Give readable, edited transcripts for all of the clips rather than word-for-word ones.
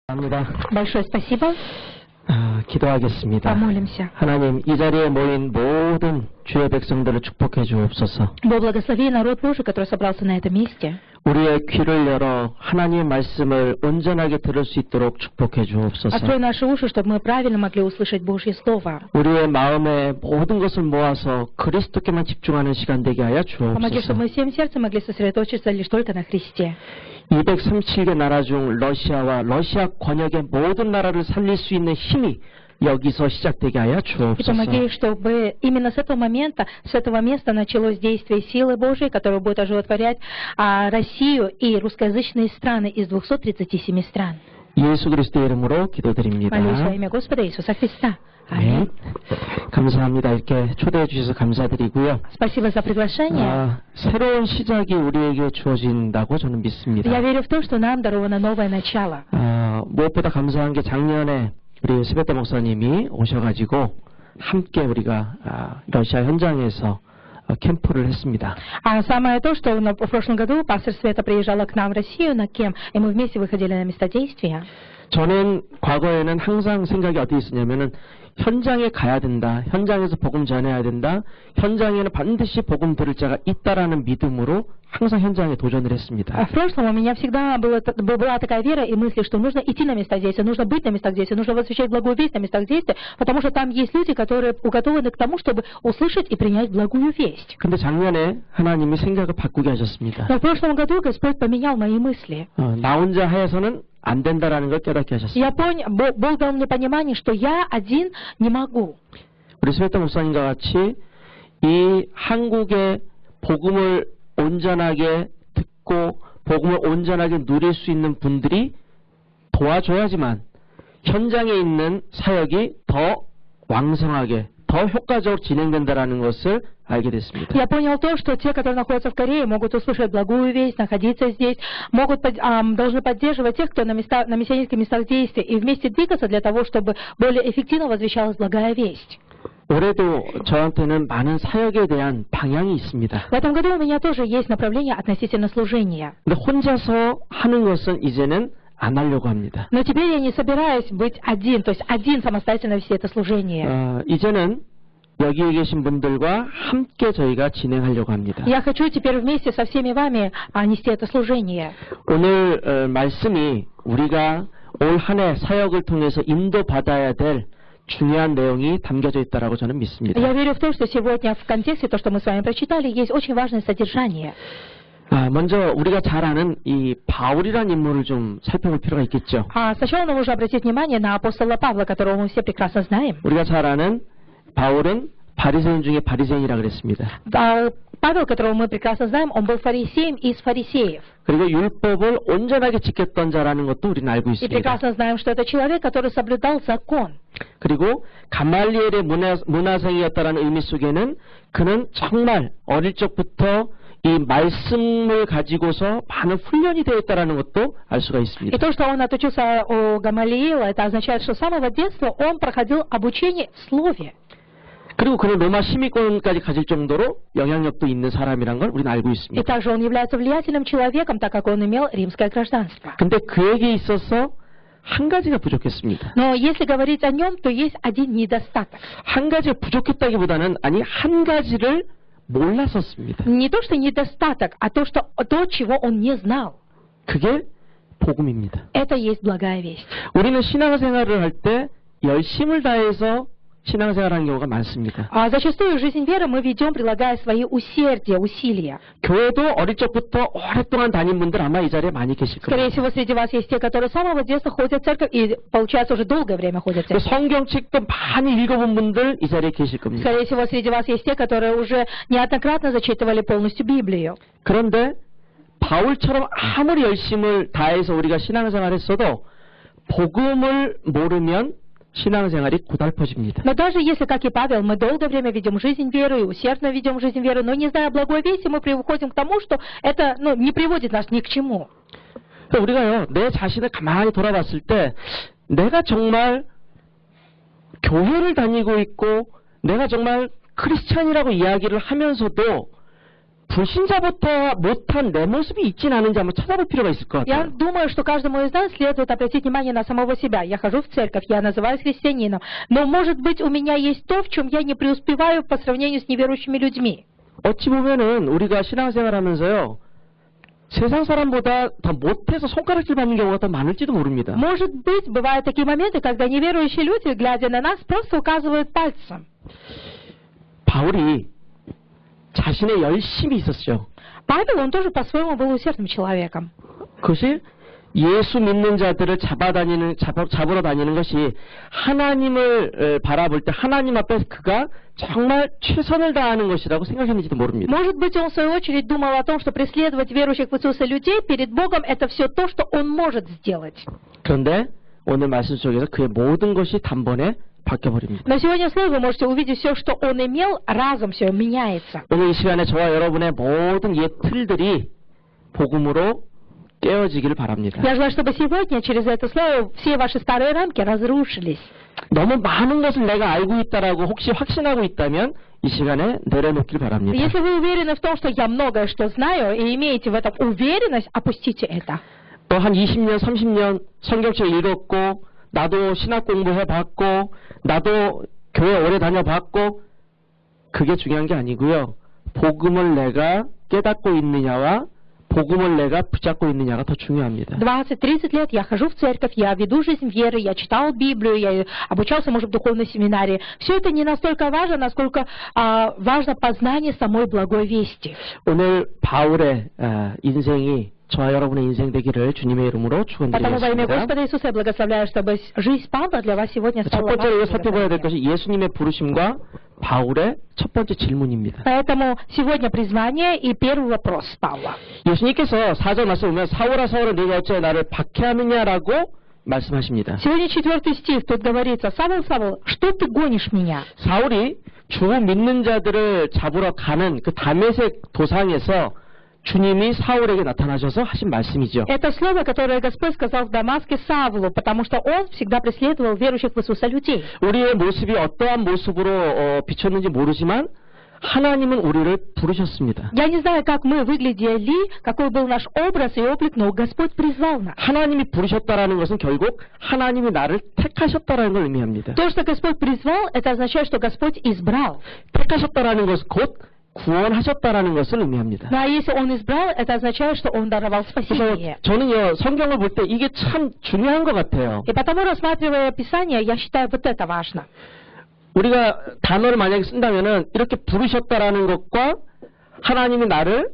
합니다. Большое спасибо. 기도하겠습니다. Помолимся. 하나님, 이 자리에 모인 모든 주의 백성들을 축복해 주옵소서. Бог благослови народ Божий, который собрался на этом месте. 우리의 귀를 열어 하나님의 말씀을 온전하게 들을 수 있도록 축복해 주옵소서. Открой наши уши, чтобы мы правильно могли услышать Божье Слово. 우리의 마음에 모든 것을 모아서 그리스도께만 집중하는 시간 되게 하여 Помоги, 주옵소서. чтобы мы всем сердцем могли сосредоточиться лишь только на Христе. 237개 на라 중 러시아와 러시아 권역의 모든 나라를 살릴 수 있는 힘이 여기서 시작되게 하여 И 주옵소서. помоги, чтобы именно с этого места началось действие силы Божией, которая будет оживотворять Россию и русскоязычные страны из 237 стран. 예수 그리스도의 이름으로 기도드립니다. Молюсь во имя Господа Иисуса Христа. 네. Аминь. 감사합니다. 이렇게 초대해 주셔서 감사드리고요. Спасибо за приглашение. 새로운 시작이 우리에게 주어진다고 저는 믿습니다. Я верю в то, что нам даровано новое начало. 무엇보다 감사한 게 작년에 우리 세베떼 목사님이 오셔가지고 함께 우리가 러시아 현장에서 캠프를 했습니다. А самое то, что в прошлом году пастор Света приезжала к нам в Россию на кем, и мы вместе выходили на места действия. 저는 과거에는 항상 생각이 어떻게 있었냐면은 현장에 가야 된다. 현장에서 복음 전해야 된다. 현장에는 반드시 복음 들을 자가 있다라는 믿음으로 항상 현장에 도전을 했습니다. В прошлом у меня всегда была такая вера и мысль, что нужно идти на места действия, нужно быть на местах действия, нужно возвещать благую весть на местах действия, потому что там есть люди, которые уготованы к тому, чтобы услышать и принять благую весть. 근데 작년에 하나님이 생각을 바꾸게 하셨습니다. Но в прошлом году Господь поменял мои мысли. 나 혼자 해서는 안 된다라는 걸 깨닫게 하셨습니다. Бог дал мне понимание, что я один не могу. 우리 스베타 목사님과 같이 이 한국의 복음을 온전하게 듣고 복음을 온전하게 누릴 수 있는 분들이 도와줘야지만 현장에 있는 사역이 더 왕성하게 더 효과적으로 진행된다라는 것을 알게 됐습니다. Я понял то, что те, которые находятся в Корее, могут услышать благую весть, находиться здесь, должны поддерживать тех, кто на миссионерских местах действия, и вместе двигаться для того, чтобы более эффективно возвещалась благая весть. 올해도 저한테는 많은 사역에 대한 방향이 있습니다. В этом году у меня тоже есть направление относительно служения. 근데 혼자서 하는 것은 이제는 안 하려고 합니다. Но теперь я не собираюсь быть один, то есть один самостоятельно вести это служение. 이제는 여기에 계신 분들과 함께 저희가 진행하려고 합니다. Я хочу теперь вместе со всеми вами нести это служение. 오늘 말씀이 우리가 올 한 해 사역을 통해서 인도받아야 될 중요한 내용이 담겨져 있다라고 저는 믿습니다. Я верю в то, что сегодня в контексте, то, что мы с вами прочитали, есть очень важное содержание. 먼저 우리가 잘 아는 이 바울이라는 인물을 좀 살펴볼 필요가 있겠죠. Сначала нам нужно обратить внимание на апостола Павла, которого мы все прекрасно знаем. 우리가 잘 아는 바울은 바리새인 중에 바리새인이라 그랬습니다. Павел, которого мы прекрасно знаем, он был фарисеем из фарисеев. 그리고 율법을 온전하게 지켰던 자라는 것도 우리는 알고 И 있습니다. прекрасно знаем, что это человек, который соблюдал закон. 그리고 가말리엘의 문화생이었다는 의미 속에는 그는 정말 어릴 적부터 이 말씀을 가지고서 많은 훈련이 되어 있다는 것도 알 수가 И 있습니다. то, что он отучился у Гамалиила, это означает, что с самого детства он проходил обучение в слове. 그리고 그는 로마 시민권까지 가질 정도로 영향력도 있는 사람이란 걸 우리는 알고 И 있습니다. также он является влиятельным человеком, так как он имел римское гражданство. 근데 그에게 있어서 한 가지가 부족했습니다. Но если говорить о нем, то есть один недостаток. 한 가지가 부족했다기보다는 한 가지를 몰랐었습니다. Не то, что недостаток, а то, чего он не знал. 그게 복음입니다. Это есть благая весть. 우리는 신앙생활을 할 때 열심을 다해서 신앙생활하는 경우가 많습니다. Зачастую жизнь веры мы ведем, прилагая свои усилия. 교회도 어릴 적부터 오랫동안 다닌 분들 아마 이 자리에 많이 계실 Скорее 겁니다. всего, среди вас есть те, которые с самого детства ходят в церковь и, получается, уже долгое время ходят в церковь. 성경책도 많이 읽어본 분들 이 자리에 계실 겁니다. Скорее всего, среди вас есть те, которые уже неоднократно зачитывали полностью Библию. 그런데 바울처럼 아무리 열심을 다해서 우리가 신앙생활을 했어도 복음을 모르면 신앙생활이 고달퍼집니다. Но даже если, как и Павел, мы долгое время ведем жизнь веры и усердно ведем жизнь веры, но не зная благой вести, мы приходим к тому, что это не приводит нас ни к чему. 우리가요, 내 자신을 가만히 돌아봤을 때 내가 정말 교회를 다니고 있고 내가 정말 크리스찬이라고 이야기를 하면서도 불신자부터 못한 내 모습이 있진 않은지 한번 찾아볼 필요가 있을 것 Я 같아요. думаю, что каждому из нас следует обратить внимание на самого себя. Я хожу в церковь, я называюсь христианином, но, может быть, у меня есть то, в чем я не преуспеваю по сравнению с неверующими людьми. 어찌 보면은 우리가 신앙생활하면서요, 세상 사람보다 더 못해서 손가락질 받는 경우가 더 많을지도 모릅니다. Может быть, бывают такие моменты, когда неверующие люди, глядя на нас, просто указывают пальцем. 바울이 자신의 열심이 있었죠. Павел, он тоже по-своему был усердным человеком. 그것이 예수 믿는 자들을 잡으러 다니는 것이 하나님을 바라볼 때 하나님 앞에 그가 정말 최선을 다하는 것이라고 생각했는지도 모릅니다. Может быть, он в свою очередь думал о том, что преследовать верующих в Иисуса людей перед Богом это все то, что он может сделать. 그런데 오늘 말씀 속에서 그의 모든 것이 단번에 바뀌어버립니다. Но сегодня в слове вы можете увидеть все, что он имел, разом все меняется. 오늘 이 시간에 저와 여러분의 모든 옛 틀들이 복음으로 깨어지기를 바랍니다. Я желаю, чтобы сегодня через это слово все ваши старые рамки разрушились. 너무 많은 것을 내가 알고 있다라고 혹시 확신하고 있다면 이 시간에 내려놓길 바랍니다. Если вы уверены в том, что я многое что знаю, и имеете в этом уверенность, опустите это. 또 한 20년, 30년 성경책 읽었고 나도 신학 공부해봤고 나도 교회 오래 다녀봤고 그게 중요한 게 아니고요. 복음을 내가 깨닫고 있느냐와 복음을 내가 붙잡고 있느냐가 더 중요합니다. 20-30 лет я хожу в церковь, я веду жизнь веры, я читал Библию, я обучался, может, в духовной семинарии. Все это не настолько важно, насколько важно познание самой благой вести. 오늘 바울의 인생이 저와 여러분의 인생 되기를 주님의 이름으로 Потому во имя 축원드리겠습니다. Господа Иисуса я благословляю, чтобы жизнь Павла для вас сегодня 첫 стала 번째로 вашей 살펴봐야 될 благословением. 것이 예수님의 부르심과 바울의 첫 번째 질문입니다. Поэтому сегодня призвание и первый вопрос Павла. 예수님께서 4절 말씀 보면 사울아 사울아 네가 어찌 나를 박해하느냐라고 말씀하십니다. Сегодня 4 стих, тут говорится: Савл, Савл, что ты гонишь меня? 사울이 주 믿는 자들을 잡으러 가는 그 다메섹 도상에서 주님이 사울에게 나타나셔서 하신 말씀이죠. Это слово, которое Господь сказал в Дамаске Савлу, потому что он всегда преследовал верующих в Иисуса людей. 우리의 모습이 어떠한 모습으로 비쳤는지 모르지만 하나님은 우리를 부르셨습니다. Я не знаю, как мы выглядели, какой был наш образ и облик, но Господь призвал нас. 하나님이 부르셨다라는 것은 결국 하나님이 나를 택하셨다라는 걸 의미합니다. То, что Господь призвал, это означает, что Господь избрал. 택하셨다라는 것은 곧 구원하셨다라는 것을 의미합니다. Ну, а если Он избрал, это означает, что Он даровал 그래서 спасение. 저는요 성경을 볼 때 이게 참 중요한 것 같아요. И потому, рассматривая Писание, я считаю, вот это важно. 우리가 단어를 만약에 쓴다면은 이렇게 부르셨다라는 것과 하나님이 나를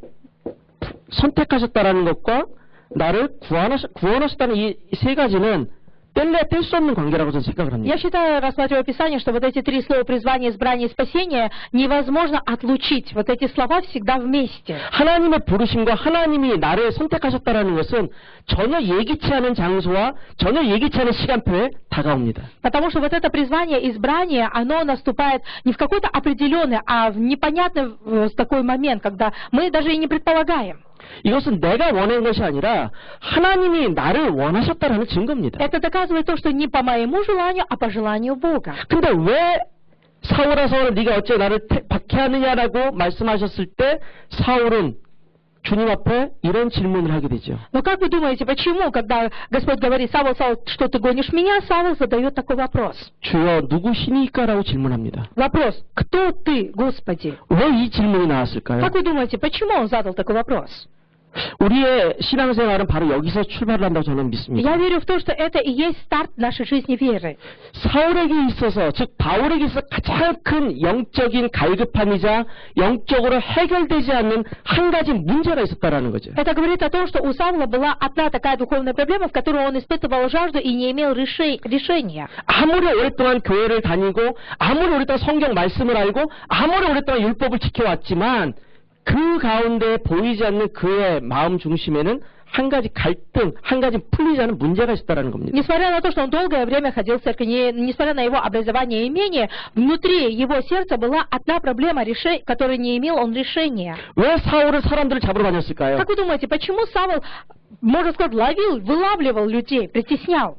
선택하셨다라는 것과 나를 구원하셨다는 이 세 가지는 뗄래야 뗄 수 없는 관계라고 저는 생각을 합니다. Я считаю, рассматривая Писание, что вот эти три слова призвание, избрание и спасение невозможно отлучить. Вот эти слова всегда вместе. 하나님의 부르심과 하나님이 나를 선택하셨다라는 것은 전혀 예기치 않은 장소와 전혀 예기치 않은 시간표에 다가옵니다. Потому что вот это призвание, избрание, оно наступает не в какой-то определенный, а в непонятный такой момент, когда мы даже и не предполагаем. 이것은 내가 원하는 것이 아니라 하나님이 나를 원하셨다라는 증거입니다. Это доказывает то, что не по моему желанию, а по желанию Бога. 근데 왜 사울아 사울아 네가 어째 나를 박해하느냐라고 말씀하셨을 때 사울은 주님 앞에 이런 질문을 하게 되죠. Но как вы думаете, почему, когда Господь говорит: Савл, Савл, что ты гонишь меня, Савл задает такой вопрос. 주여 누구시니까라고 질문합니다. Вопрос: кто ты, Господи? 왜 이 질문이 나왔을까요? Как вы думаете, почему он задал такой вопрос? 우리의 신앙생활은 바로 여기서 출발을 한다고 저는 믿습니다. Я верю в то, что это и есть старт нашей жизни веры. 사울에게 있어서, 즉 바울에게 있어서 가장 큰 영적인 갈급함이자 영적으로 해결되지 않는 한 가지 문제가 있었다라는 거죠. Это говорит о том, что у Савла была одна такая духовная проблема, в которой он испытывал жажду и не имел решения. 아무리 오랫동안 교회를 다니고 아무리 오랫동안 성경 말씀을 알고 아무리 오랫동안 율법을 지켜왔지만 그 가운데 보이지 않는 그의 마음 중심에는 한 가지 갈등, 한 가지 풀리지 않은 문제가 있었다는 겁니다. Несмотря на то, что он долгое время ходил в церковь, несмотря на его образование и имение, внутри его сердца была одна проблема, которой не имел он решения. 왜 사울은 사람들을 잡으러 다녔을까요? Как вы думаете, почему Савл, можно сказать, вылавливал людей, притеснял?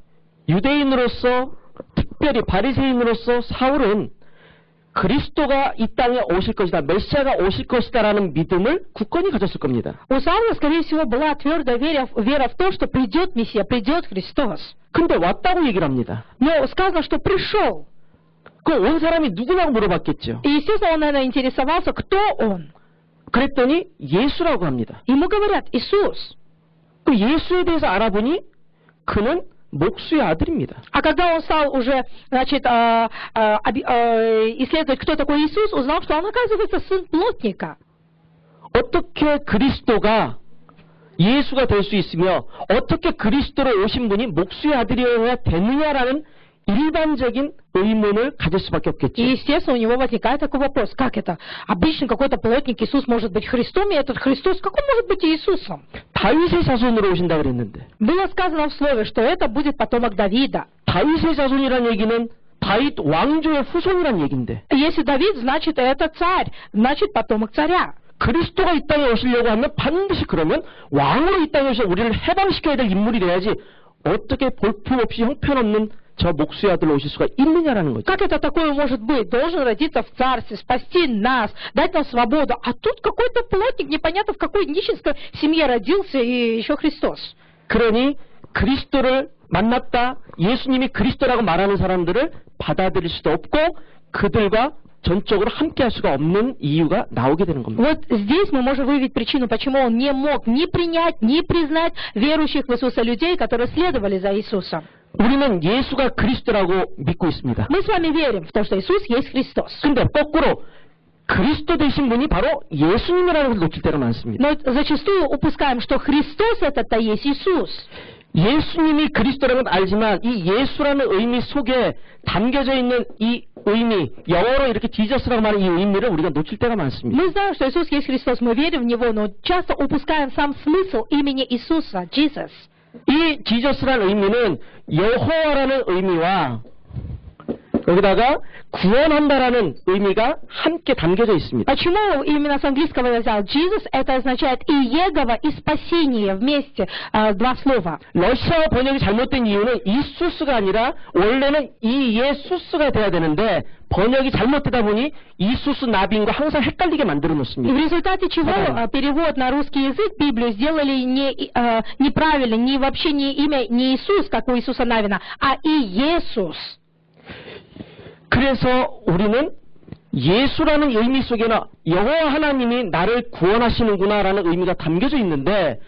유대인으로서, 특별히 바리새인으로서 사울은 그리스도가 이 땅에 오실 것이다, 메시아가 오실 것이다라는 믿음을 굳건히 가졌을 겁니다. У Савла, скорее всего, была твердая вера в то, что придет Мессия, придет Христос. 근데 왔다고 얘기를 합니다. Но сказано, что пришел. 그 온 사람이 누구냐고 물어봤겠죠. И, естественно, он, наверное, интересовался, кто он. 그랬더니 예수라고 합니다. Ему говорят, Иисус. 그 예수에 대해서 알아보니 그는 목수의 아들입니다. А когда он стал уже, значит, исследовать, кто такой Иисус, узнал, что он, оказывается, сын плотника. 어떻게 그리스도가 예수가 될 수 있으며 어떻게 그리스도로 오신 분이 목수의 아들이어야 되느냐라는 일반적인 의문을 가질 수밖에 없겠죠. И, естественно, у него возникает такой вопрос, как это? Обычно какой-то плотник Иисус может быть Христом, и этот Христос, как он может быть Иисусом? 다윗의 자손으로 오신다 그랬는데 Было сказано в слове, что это будет потомок Давида. 다윗의 자손이라는 얘기는 다윗 왕조의 후손이란 얘기인데 Если Давид, значит, это царь, значит, потомок царя. 그리스도가 이 땅에 오시려고 하면 반드시 그러면 왕으로 이 땅에 오셔서 우리를 해방시켜야 될 인물이 돼야지 어떻게 볼품없이 형편없는 저 목수의 아들로 오실 수가 있느냐라는 거죠. Как это такое может быть? Должен родиться в царстве, спасти нас, дать нам свободу. А тут какой-то плотник, непонятно в какой нищенской семье родился, и еще Христос. 그러니 그리스도를 만났다, 예수님이 그리스도라고 말하는 사람들을 받아들일 수도 없고 그들과 전적으로 함께할 수가 없는 이유가 나오게 되는 겁니다. Вот здесь мы можем выявить причину, почему он не мог ни принять, ни признать верующих в Иисуса людей, которые следовали за Иисусом. 우리는 예수가 그리스도라고 믿고 있습니다. Мы с вами верим в то, что Иисус есть Христос. 근데 거꾸로 그리스도 되신 분이 바로 예수님이라는 걸 놓칠 때가 많습니다. Но зачастую упускаем, что Христос это-то есть Иисус. 예수님이 그리스도라는 건 알지만 이 예수라는 의미 속에 담겨져 있는 이 의미, 영어로 이렇게 지저스라고 말하는 이 의미를 우리가 놓칠 때가 많습니다. Мы знаем, что Иисус есть Христос, мы верим в Него, но часто упускаем сам смысл имени Иисуса, Jesus. 이 지저스라는 의미는 여호와라는 의미와 여기다가 구원한다라는 의미가 함께 담겨져 있습니다. Почему именно с английского я взял Jesus? Это означает и Егова, и спасение вместе, два слова. 러시아어 번역이 잘못된 이유는 이수스가 아니라 원래는 이예수스가 돼야 되는데 번역이 잘못되다 보니 이수스 나빈과 항상 헷갈리게 만들어 И в 놓습니다. результате чего перевод на русский язык Библию сделали неправильно, вообще не имя не Иисус, как у Иисуса Навина, а Иисус. 그래서 우리는 예수라는 의미 속에는 여호와 하나님이 나를 구원하시는구나라는 의미가 담겨져 있는데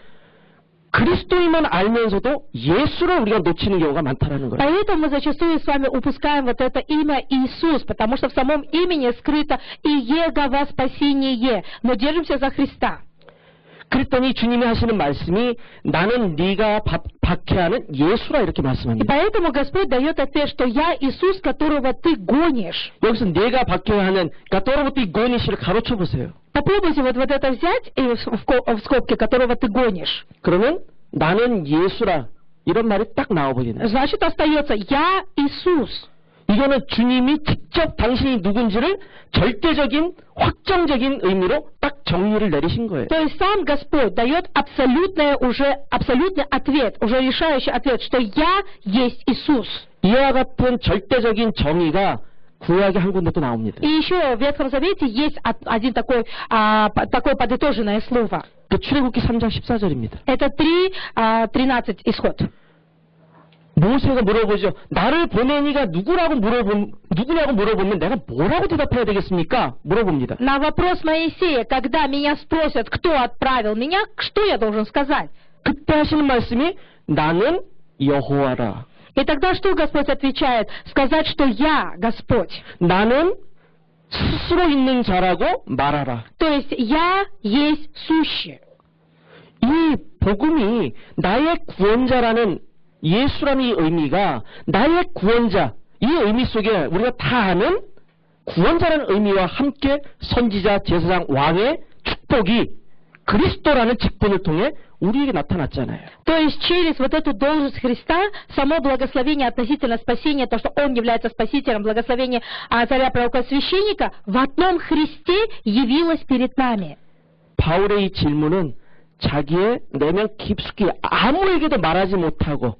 그리스도인만 알면서도 예수를 우리가 놓치는 경우가 많다라는 거예요. Поэтому мы зачастую с вами упускаем вот это имя Иисус, потому что в самом имени скрыто Иегова спасение, но держимся за Христа. 그랬더니 주님이 하시는 말씀이 나는 네가 박해하는 예수라 이렇게 И 말씀합니다. поэтому Господь дает ответ, что я Иисус, которого ты гонишь. 여기서 네가 박해하는 которого ты гониш를 가로쳐 보세요. Попробуйте вот это взять и в скобке, которого ты гонишь. 그러면 나는 예수라 이런 말이 딱 나와버리는. Значит, остается я Иисус. 이거는 주님이 직접 당신이 누군지를 절대적인 확정적인 의미로 딱 정리를 내리신 거예요. То есть сам Господь дает абсолютный ответ, уже решающий ответ, что я есть Иисус. 이와 같은 절대적인 정의가 구약의 한 군데 또 나옵니다. И еще в Ветхом Завете есть один такое подытоженное слово. 그 출애굽기 3장 14절입니다. Это 3:13 исход. 모세가 물어보죠. 나를 보내니가 누구냐고 물어보면 내가 뭐라고 대답해야 되겠습니까? 물어봅니다. На вопрос Моисея, когда меня спросят, кто отправил меня, что я должен сказать? 그때 하시는 말씀이 나는 여호와라. И тогда что Господь отвечает? Сказать, что я Господь. 나는 스스로 있는 자라고 말하라. То есть я есть сущий. 이 복음이 나의 구원자라는 예수라는 이 의미가 나의 구원자, 이 의미 속에 우리가 다 아는 구원자라는 의미와 함께 선지자, 제사장, 왕의 축복이 그리스도라는 직분을 통해 우리에게 나타났잖아요. То есть через вот эту должность Христа, само благословение относительно спасения, то, что Он является спасителем, благословение царя, пророка, священника, в одном Христе явилось перед нами. 바울의 이 질문은 자기의 내면 깊숙이 아무에게도 말하지 못하고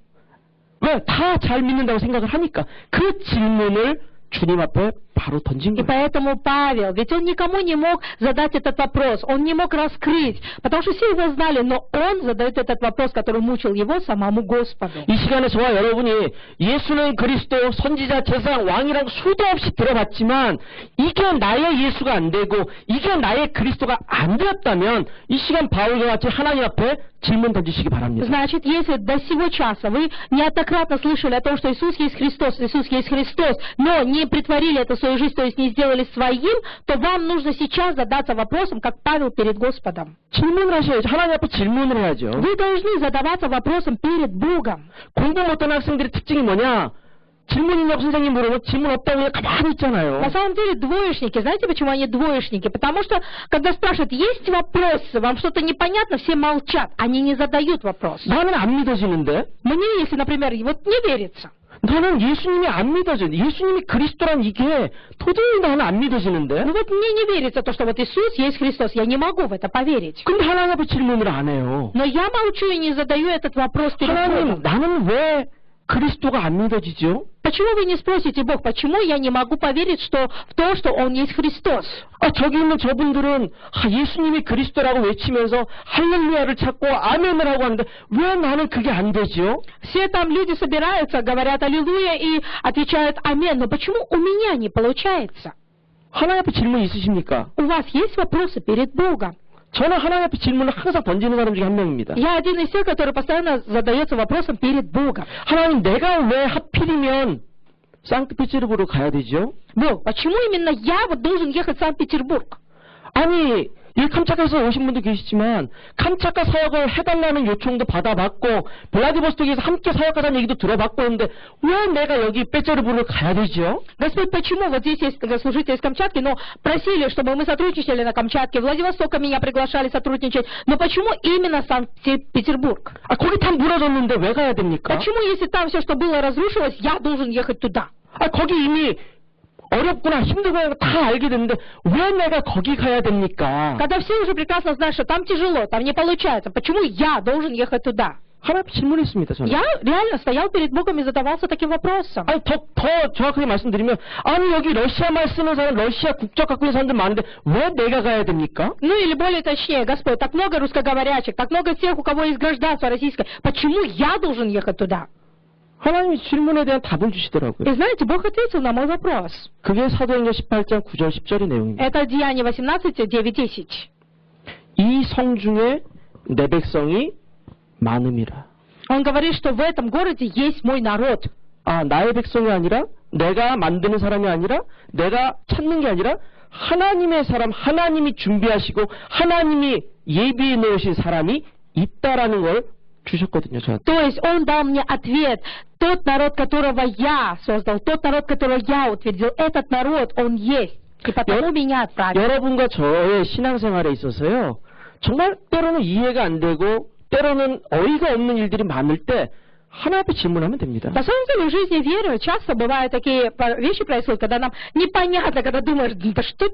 왜? 다 잘 믿는다고 생각을 하니까 그 질문을 주님 앞에 바로 던진 И 거예요. поэтому Павел, ведь он никому не мог задать этот вопрос, он не мог раскрыть, потому что все его знали, но он задает этот вопрос, который мучил его самому Господу. 이 시간에 저와 여러분이 예수는 그리스도 선지자 제사장 왕이라고 수도 없이 들어봤지만 이게 나의 예수가 안 되고 이게 나의 그리스도가 안 되었다면 이 시간 바울과 같이 하나님 앞에 질문 던지시기 바랍니다. Значит, если до сего часа вы неоднократно слышали о том, что Иисус есть Христос, но не притворили это в свою жизнь, то есть не сделали своим, то вам нужно сейчас задаться вопросом, как Павел перед Господом. 질문을 하셔야죠. 하나님 앞에 질문을 해야죠. Вы должны задаваться вопросом перед Богом. 공부 못하는 학생들의 특징이 뭐냐? 질문 있냐고 선생님 물으면 질문 없다고 그냥 가만히 있잖아요. На самом деле двоечники, знаете, почему они двоечники? Потому что, когда спрашивают, есть вопросы, вам что-то непонятно, все молчат, они не задают вопрос. 나는 안 믿어지는데? Мне, если, например, вот не верится. 나는 예수님이 안 믿어져. 예수님이 그리스도란 이게 도저히 나는 안 믿어지는데? Ну вот мне не верится то, что вот Иисус есть Христос, я не могу в это поверить. 근데 하나님 앞에 질문을 안 해요. Но я молчу и не задаю этот вопрос перед 하나님, Богом. 나는 왜 그리스도가 안 믿어지죠? Почему вы не спросите, Бог, почему я не могу поверить в то, что Он есть Христос? 아, 저기 있는 저분들은 예수님이 그리스도라고 외치면서 할렐루야를 찾고 아멘을 하고 하는데 왜 나는 그게 안 되죠? Все там люди собираются, говорят аллилуйя и отвечают амин, но почему у меня не получается? 하나님 앞에 질문 있으십니까? У вас есть вопросы перед Богом? 저는 하나님 앞에 질문을 항상 던지는 사람 중에 한 명입니다. Я один из тех, который постоянно задается вопросом перед Богом. 하나님, 내가 왜 하필이면 상트페테르부르로 가야 되죠? Бог, почему именно я вот должен ехать в Санкт-Петербург? 아니, 이 캄차카에서 오신 분도 계시지만 캄차카 사역을 해달라는 요청도 받아봤고 블라디보스토크에서 함께 사역하자는 얘기도 들어봤고 했는데 왜 내가 여기 페테르부르를 가야 되죠? Господь, почему вот здесь есть служители из Камчатки, но просили, чтобы мы сотрудничали на Камчатке, Владивостока меня приглашали сотрудничать, но почему именно Санкт-Петербург? 아, 거기 다 무너졌는데 왜 가야 됩니까? Почему, если там все, что было, разрушилось, я должен ехать туда? 아, 거기 이미 어렵구나, 힘들구나, 다 알게 됐는데 왜 내가 거기 가야 됩니까? Когда все уже прекрасно знают, что там тяжело, там не получается, почему я должен ехать туда? 하나님 질문했습니다, 저는. Я реально стоял перед Богом и задавался таким вопросом. 아니, 더 정확하게 말씀드리면, 아니, 여기 러시아 말 쓰는 사람, 러시아 국적 갖고 있는 사람들 많은데, 왜 내가 가야 됩니까? Ну или более точнее, Господь, так много русскоговорящих, так много тех, у кого есть гражданство российское, почему я должен ехать туда? 하나님이 질문에 대한 답을 주시더라고요. И знаете, Бог ответил на мой вопрос. 그게 사도행전 18장 9절 10절의 내용입니다. Это Деяние 18, 9, 10. 이 성 중에 내 백성이 많음이라. Он говорит, что в этом городе есть мой народ. 아, 나의 백성이 아니라, 내가 만드는 사람이 아니라, 내가 찾는 게 아니라, 하나님의 사람, 하나님이 준비하시고, 하나님이 예비해 놓으신 사람이 있다라는 걸 주셨거든요, 저한테. То есть он дал мне ответ. Тот народ, которого я создал, тот народ, которого я утвердил, этот народ, он есть. И потому меня отправили. 여러분과 저의 신앙생활에 있어서요, 정말 때로는 이해가 안 되고, 때로는 어이가 없는 일들이 많을 때, 하나 앞에 질문하면 됩니다. На самом деле в жизни веры часто бывают такие вещи происходят, когда нам непонятно, когда думаешь, да что,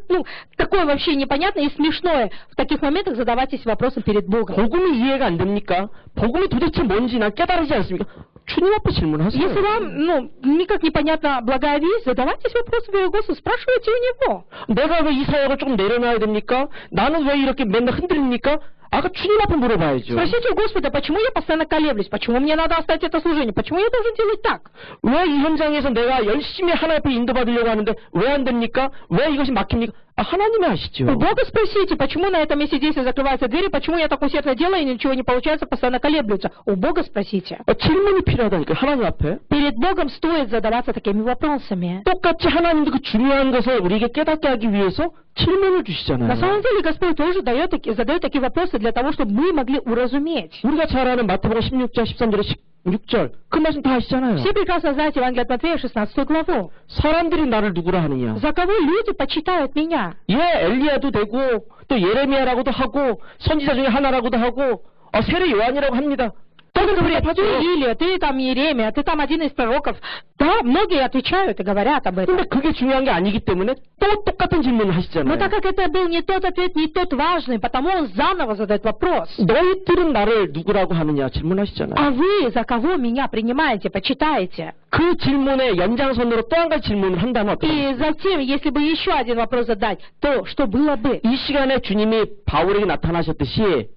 такое вообще непонятное и смешное. В таких моментах задавайтесь вопросом перед Богом. 복음이 이해가 안 됩니까? 복음이 도대체 뭔지 난 깨달으지 않습니까? 주님 앞에 질문하세요. Если вам, никак непонятна благая весть, задавайтесь вопросом перед Господом, спрашивайте у Него. 내가 왜 이 사역을 조금 내려놔야 됩니까? 나는 왜 이렇게 맨날 흔들립니까? 아까 주님 앞에 물어봐야죠. Спросите у Господа, почему я постоянно колеблюсь, почему мне надо оставить это служение, почему я должен делать так? 왜 이 현장에서 내가 열심히 하나님 앞에 인도받으려고 하는데 왜 안 됩니까? 왜 이것이 막힙니까? 아, 하나님이 아시죠. У Бога спросите, почему на этом месте действия закрываются двери, почему я так усердно делаю и ничего не получается, постоянно колеблются. У Бога спросите. 질문이 필요하다니까, 하나님 앞에. Перед Богом стоит задаваться такими вопросами. 똑같이 하나님도 그 중요한 것을 우리에게 깨닫게 하기 위해서 질문을 На 주시잖아요. самом деле Господь тоже задает такие вопросы для того, чтобы мы могли уразуметь. 우리가 잘 아는 마태복음 16장 13절에 16절 그 말씀 다 아시잖아요. Все прекрасно знаете Евангелие от Матфея, 16 главу. 사람들이 나를 누구라 하느냐. За кого люди почитают меня? 예, 엘리야도 되고 또 예레미야라고도 하고 선지자 중에 하나라고도 하고 세례 요한이라고 합니다. 또 Кто-то говорит, 대답하죠. ты Илия, ты там Иеремия, ты там один из пророков. Да, многие отвечают и говорят об этом. 근데 그게 중요한 게 아니기 때문에 또 똑같은 질문을 Но 하시잖아요. так как это был не тот ответ, не тот важный, потому он заново задает вопрос. 너희들은 나를 누구라고 하느냐 질문하시잖아요. А вы за кого меня принимаете, почитаете? 그 질문의 연장선으로 또 한 가지 질문을 한다면 어떨까요? И затем, если бы еще один вопрос задать, то что было бы? 이 시간에 주님이 바울에게 나타나셨듯이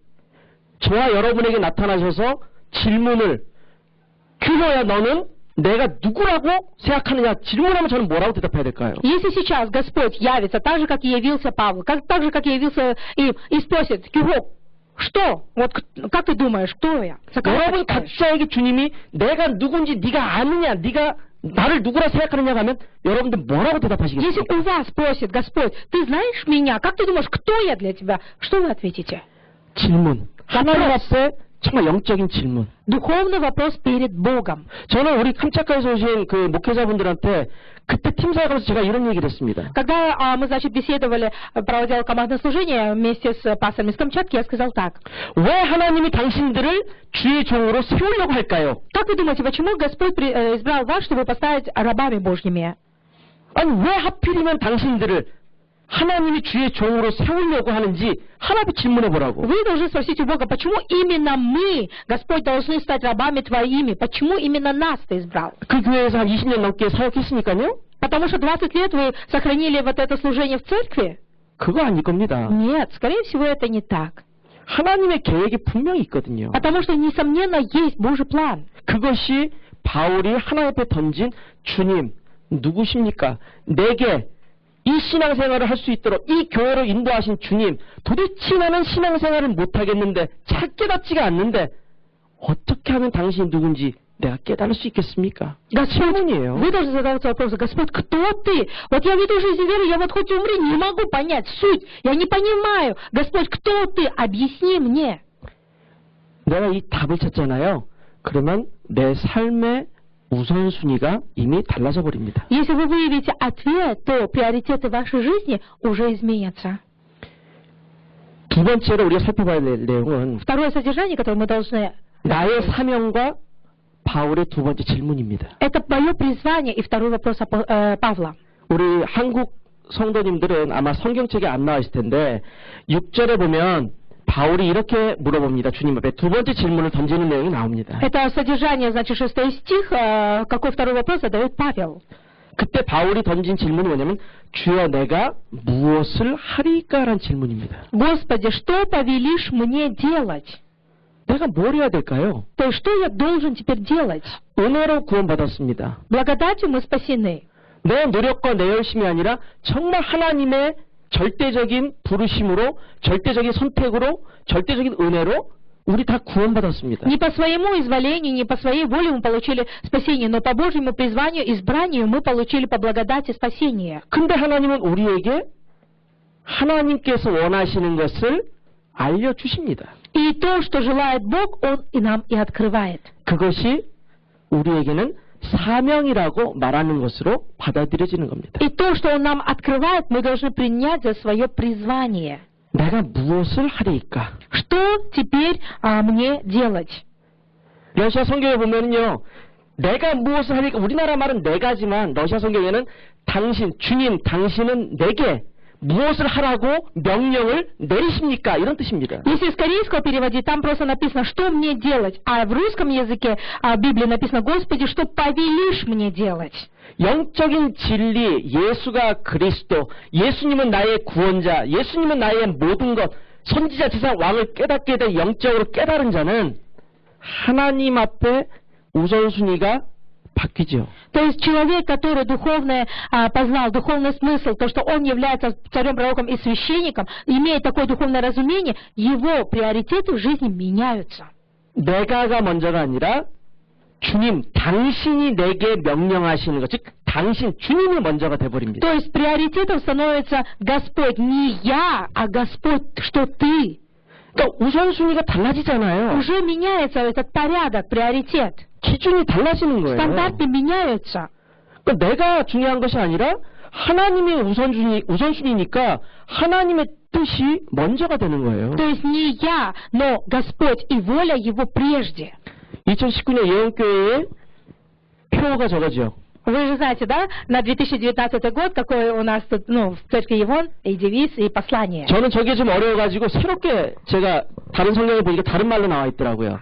저와 여러분에게 나타나셔서 질문을 규호야 너는 내가 누구라고 생각하느냐 질문하면 저는 뭐라고 대답해야 될까요? Если сейчас Господь явится так же, как и явился Павлу, так же, как и явился им, и спросит, Кюго, что? Вот как ты думаешь, кто я? За кого ты 여러분 считаешь? 각자에게 주님이 내가 누군지 네가 아느냐 네가 나를 누구라 생각하느냐 하면 여러분들 뭐라고 Если 대답하시겠습니까? у вас спросит Господь, ты знаешь меня? Как ты думаешь, кто я для тебя? Что вы ответите? 질문 하나님 앞에 정말 영적인 질문. Духовный вопрос перед Богом. 저는 우리 캄차카에서 오신 그 목회자분들한테 그때 팀 사역하면서 제가 이런 얘기를 했습니다. Когда мы, значит, беседовали, проводил командное служение вместе с пастором из Камчатки, я сказал так. 왜 하나님이 당신들을 주의 종으로 세우려고 할까요? Как вы думаете, почему Господь избрал вас, чтобы поставить рабами Божьими? 아니 왜 하필이면 당신들을 하나님이 주의 종으로 세우려고 하는지 하나님 질문해 보라고. Вы должны спросить у Бога, почему именно мы, Господь, должны стать рабами Твоими? Почему именно нас Ты избрал? 그 교회에서 한 20년 넘게 사역했으니까요. Потому что 20 лет вы сохранили вот это служение в церкви? 그거 아닐 겁니다. Нет, скорее всего, это не так. 하나님의 계획이 분명히 있거든요. Потому что, несомненно, есть Божий план. 그것이 바울이 하나님 앞에 던진 주님 누구십니까? 내게 이 신앙생활을 할 수 있도록 이 교회를 인도하신 주님 도대체 나는 신앙생활을 못하겠는데 잘 깨닫지가 않는데 어떻게 하면 당신이 누군지 내가 깨달을 수 있겠습니까? 질문이에요. Вы должны задаваться вопросом, Господь, кто Ты? Вот я веду жизнь веры, я вот хоть умри, не могу понять суть. Я не понимаю. Господь, кто Ты? Объясни мне. 내가 이 답을 찾잖아요. 그러면 내 삶의 우선순위가 이미 달라져 버립니다. Если вы выявите ответ, то приоритеты вашей жизни уже изменятся. 두 번째로 우리가 살펴봐야 될 내용은 Второе содержание, которое мы должны... 나의 사명과 바울의 두 번째 질문입니다. Это мое призвание и второй вопрос Павла. 우리 한국 성도님들은 아마 성경책에 안 나와 있을 텐데 6절에 보면 바울이 이렇게 물어봅니다. 주님 앞에 두 번째 질문을 던지는 내용이 나옵니다. Это содержание, значит, 6 стих. Какой второй вопрос задает Павел? 그때 바울이 던진 질문이 뭐냐면 주여 내가 무엇을 하리까라는 질문입니다. Господи, что повелишь мне делать? 내가 뭘 해야 될까요? То есть, что я должен теперь делать? 은혜로 구원받았습니다. Благодатью мы спасены. 내 노력과 내 열심이 아니라 정말 하나님의 절대적인 부르심으로 절대적인 선택으로 절대적인 은혜로 우리 다 구원받았습니다. Не по своему изволению, не по своей воле мы получили спасение, но по Божьему призванию, избранию мы получили по благодати спасение. 근데 하나님은 우리에게 하나님께서 원하시는 것을 알려주십니다. И то, что желает Бог, Он и нам и открывает. 그것이 우리에게는 사명이라고 말하는 것으로 받아들여지는 겁니다. И то, что Он нам открывает, мы должны принять за свое призвание. 내가 무엇을 하리까? Что теперь мне делать? 러시아 성경에 보면요, 내가 무엇을 하리까? 우리나라 말은 내가지만 러시아 성경에는 당신, 주님, 당신은 내게 무엇을 하라고 명령을 내리십니까? 이런 뜻입니다. Если с корейского переводить, там просто написано, что мне делать, а в русском языке Библии написано, Господи, что повелишь мне делать. 영적인 진리, 예수가 그리스도, 예수님은 나의 구원자, 예수님은 나의 모든 것, 선지자, 지상, 왕을 깨닫게 된 영적으로 깨달은 자는 하나님 앞에 우선순위가 바뀌죠. То есть человек, который духовно познал духовный смысл, то, что он является царем, пророком и священником, имеет такое духовное разумение, его приоритеты в жизни меняются. 내가가 먼저가 아니라 주님, 당신이 내게 명령하시는 것, 즉 당신, 주님이 먼저가 돼버립니다. То есть приоритетом становится Господь, не я, а Господь, что ты. 그러니까 우선순위가 달라지잖아요. Уже меняется этот порядок, приоритет. 기준이 달라지는 거예요. Стандарты меняются. 그러니까 내가 중요한 것이 아니라 하나님의 우선순위니까 하나님의 뜻이 먼저가 되는 거예요. То есть не я, но Господь и воля Его прежде. 2019년 예언교회의 표가 저거죠. Вы же знаете, да, на 2019 год, какой у нас тут, ну, в церкви Евон, и девиз, и послание. 저는 저게 좀 어려워가지고 새롭게 제가 다른 성경에 보니까 다른 말로 나와 있더라고요.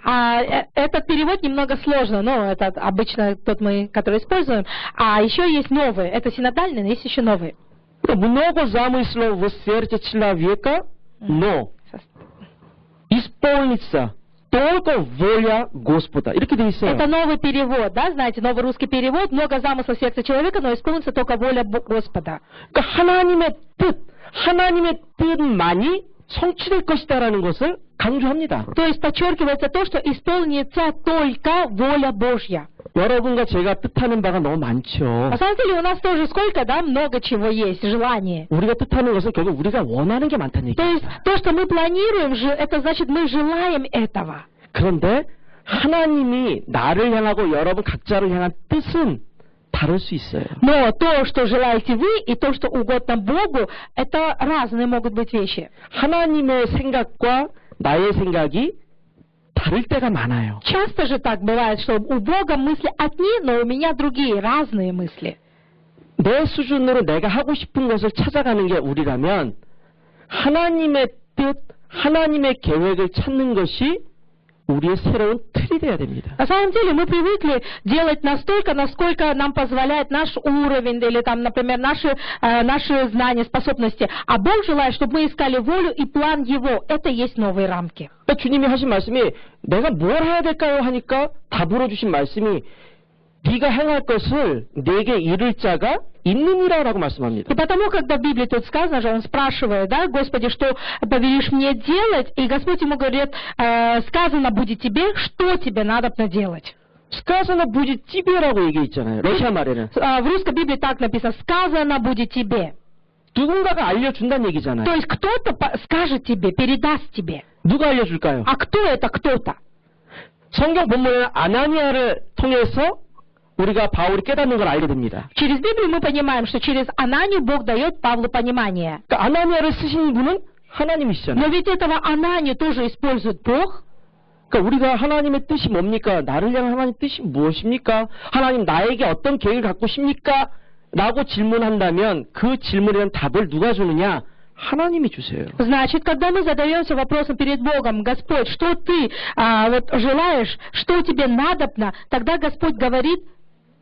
Этот перевод немного сложно, но это обычно тот мы, который используем. А еще есть новый, это синодальный, но есть еще новый. Много замыслов в сердце человека, но исполнится только воля Господа. 이렇게 돼 있어요. Это новый перевод, да, знаете, новый русский перевод. Много замыслов в сердце человека, но исполнится только воля Господа. 그러니까 하나님의 뜻만이 성취될 것이다라는 것을 강조합니다. То есть подчеркивается то, что исполнится только воля Божья. 여러분과 제가 뜻하는 바가 너무 많죠. На самом деле у нас тоже сколько, да, много чего есть, желание. 우리가 뜻하는 것은 결국 우리가 원하는 게 많다는 То 얘기예요. есть то, что мы планируем, это значит мы желаем этого. 그런데 하나님이 나를 향하고 여러분 각자를 향한 뜻은 다를 수 있어요. Но то, что желаете вы, и то, что угодно Богу, это разные могут быть вещи. 하나님의 생각과 나의 생각이 다를 때가 많아요. Часто же так бывает, что у Бога мысли одни, но у меня другие, разные мысли. 내 수준으로 내가 하고 싶은 것을 찾아가는 게 우리라면 하나님의 뜻, 하나님의 계획을 찾는 것이 우리의 새로운 틀이 돼야 됩니다. На самом деле мы привыкли делать настолько, насколько нам позволяет наш уровень, или там, например, наши знания, способности. А Бог желает, чтобы мы искали волю и план Его. Это и есть новые рамки. 주님이 하신 말씀이 내가 뭘 해야 될까요? 하니까 답으로 주신 말씀이 네가 행할 것을 내게 이룰 자가 있느니라라고 말씀합니다. И потому, когда в Библии тут сказано же, он спрашивает, да, Господи, что повелишь мне делать? И Господь ему говорит, сказано будет тебе, что тебе надо делать. сказано будет tibe라고 얘기해 있잖아요. 러시아 말에는. В русской Библии так написано, сказано будет тебе. 누군가가 알려준다는 얘기잖아요. То есть кто-то скажет тебе, передаст тебе. 누가 알려줄까요? А кто это кто-то? 성경 본문에는 아나니아를 통해서 우리가 바울이 깨닫는 걸 알게 됩니다. Через Библию мы понимаем, что через Ананию Бог дает Павлу понимание. 그러니까 아나니아를 쓰신 분은 하나님이시잖아요. Но ведь этого Ананию тоже использует Бог. 그러니까 우리가 하나님의 뜻이 뭡니까? 나를 향한 하나님의 뜻이 무엇입니까? 하나님 나에게 어떤 계획을 갖고 싶습니까? 라고 질문한다면 그 질문에 대한 답을 누가 주느냐? 하나님이 주세요. Значит, когда мы задаемся вопросом перед Богом, Господь, что ты вот желаешь, что тебе надобно, тогда Господь говорит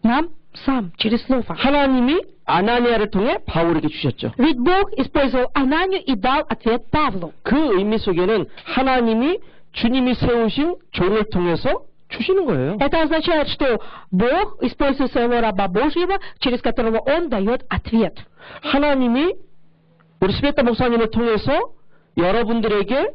нам сам, через слово. 하나님이 아나니아를 통해 바울에게 주셨죠. Ведь Бог использовал Ананию и дал ответ Павлу. 그 의미 속에는 하나님이 주님이 세우신 종을 통해서 주시는 거예요. Это означает, что Бог использует своего раба Божьего, через которого Он дает ответ. 하나님이 우리 스베타 목사님을 통해서 여러분들에게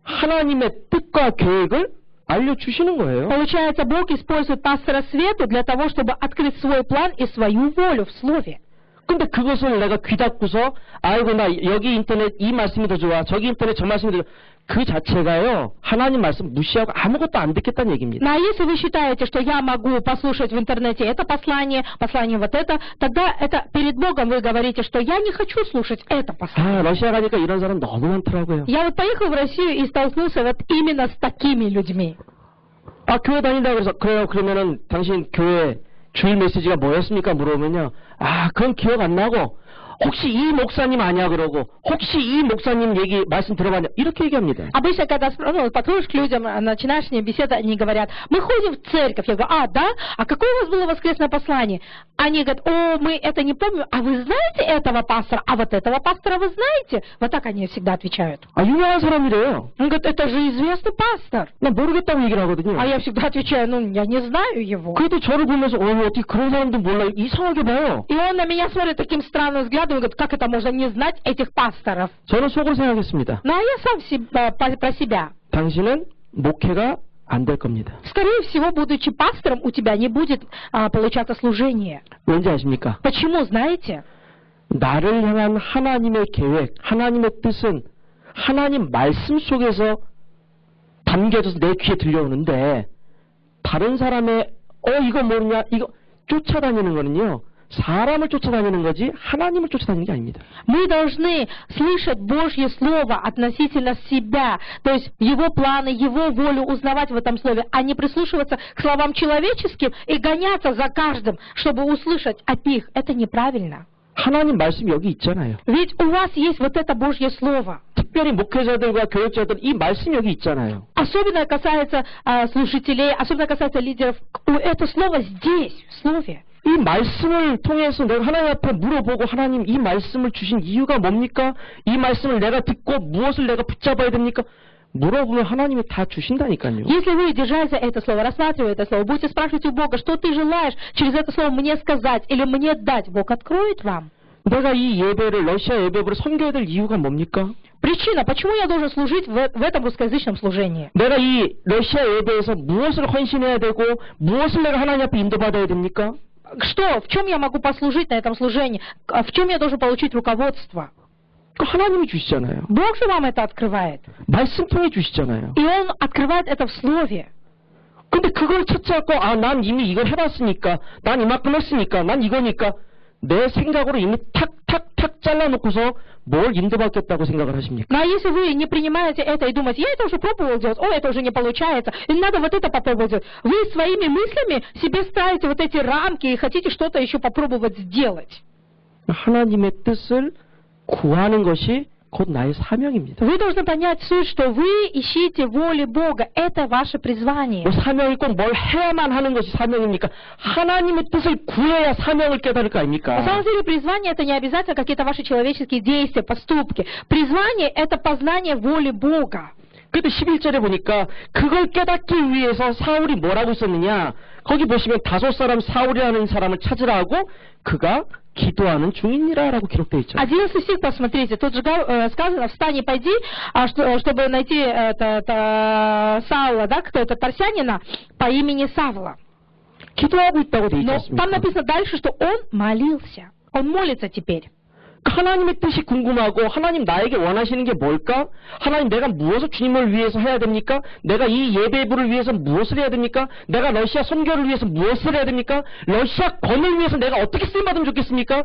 하나님의 뜻과 계획을 알려주시는 거예요. Получается, Бог использует пастора Свету для того, чтобы открыть свой план и свою волю в Слове. 근데 그것을 내가 귀 닫고서 아이고 나 여기 인터넷 이 말씀이 더 좋아 저기 인터넷 저 말씀이 더 좋아 그 자체가요 하나님 말씀 무시하고 아무것도 안 듣겠다는 얘기입니다. Но если вы считаете, что я могу послушать в интернете это послание вот это, тогда это перед Богом вы говорите, что я не хочу слушать это послание. 아 러시아 가니까 이런 사람 너무 많더라고요. Я вот поехал в Россию и столкнулся вот именно с такими людьми. 아 교회 다닌다 그래서 그래요 그러면은 당신 교회 주일 메시지가 뭐였습니까 물어보면요 아 그건 기억 안 나고 혹시 이 목사님 아니야 그러고 혹시 이 목사님 얘기 말씀 들어봤냐 이렇게 얘기합니다. Обычно, когда подходишь к людям, начинаешь с ними беседу, они говорят, мы ходим в церковь. Я говорю, да? А какое у вас было воскресное послание? Они говорят, мы это не помним. А вы знаете этого пастора? А вот этого пастора вы знаете? Вот так они всегда отвечают. 아 유명한 사람이래요. Он говорит, это же известный пастор. 나 모르겠다고 얘기를 하거든요. А я всегда отвечаю, я не знаю его. 그래도 저를 보면서 어떻게 그런 사람도 몰라 이상하게 봐요. И он на меня смотрит таким странным взглядом и говорит, как это можно не знать этих пасторов? 저는 속으로 생각했습니다. Ну, а я сам про себя. 당신은 목회가 안 될 겁니다. Скорее всего, будучи пастором, у тебя не будет получаться служение. 왠지 아십니까? Почему, знаете? 나를 향한 하나님의 계획, 하나님의 뜻은 하나님 말씀 속에서 담겨져서 내 귀에 들려오는데 다른 사람의 이거 모르냐? 이거 쫓아다니는 거는요. 사람을 쫓아다니는 거지 하나님을 쫓아다니는 게 아닙니다. Мы должны слышать Божье Слово относительно себя, то есть Его планы, Его волю узнавать в этом Слове, а не прислушиваться к словам человеческим и гоняться за каждым, чтобы услышать от них. Это неправильно. 하나님 말씀이 여기 있잖아요. Ведь у вас есть вот это Божье Слово. 특별히 목회자들과 교육자들 이 말씀이 여기 있잖아요. Особенно касается слушателей, особенно касается лидеров. Это Слово здесь, в Слове. 이 말씀을 통해서 내가 하나님 앞에 물어보고 하나님 이 말씀을 주신 이유가 뭡니까? 이 말씀을 내가 듣고 무엇을 내가 붙잡아야 됩니까? 물어보면 하나님이 다 주신다니까요. Если вы, держась за это слово, рассматривая это слово, будете спрашивать у Бога, что ты желаешь через это слово мне сказать или мне дать, Бог откроет вам. 내가 이 예배를 러시아 예배를 섬겨야 될 이유가 뭡니까? Причина, почему я должен служить в этом русскоязычном служении? 내가 이 러시아 예배에서 무엇을 헌신해야 되고 무엇을 내가 하나님 앞에 인도받아야 됩니까? Что, в чем я могу послужить на этом служении? В чем я должен получить руководство? 하나님이 주시잖아요. Бог же вам это открывает. 말씀 통해 주시잖아요. И Он открывает это в Слове. 근데 그걸 찾아갖고 난 이미 이걸 해봤으니까 난 이만큼 했으니까 난 이거니까 내 생각으로 이미 탁탁탁 잘라놓고서 뭘 인도받겠다고 생각을 하십니까? Но если вы не принимаете это и думаете, я это уже пробовал делать, это уже не получается, и надо вот это попробовать делать, вы своими мыслями себе ставите вот эти рамки и хотите что-то еще попробовать сделать. 하나님의 뜻을 구하는 것이 곧 나의 사명입니다. Вы должны понять суть, что вы ищите воли Бога. Это ваше призвание. 사명이 꼭 뭘 해야만 하는 것이 사명입니까? 하나님의 뜻을 구해야 사명을 깨달을 거 아닙니까? На самом деле призвание это не обязательно какие-то ваши человеческие действия, поступки. Призвание это познание воли Бога. 그때 11절에 보니까 그걸 깨닫기 위해서 사울이 뭐라고 있었느냐? 거기 보시면 다섯 사람 사울이라는 사람을 찾으라고 그가 기도하는 중이니라라고 기록되어 있죠. 11 стих, посмотрите, тут же сказано, встань и пойди, чтобы найти Саула, да, кто это, Тарсянина, по имени Савла. 기도하고 있다고 되어 있지 Но 않습니까? там написано дальше, что он молился. Он молится теперь. 하나님의 뜻이 궁금하고 하나님 나에게 원하시는 게 뭘까? 하나님 내가 무엇을 주님을 위해서 해야 됩니까? 내가 이 예배부를 위해서 무엇을 해야 됩니까? 내가 러시아 선교를 위해서 무엇을 해야 됩니까? 러시아 권을 위해서 내가 어떻게 쓰임받으면 좋겠습니까?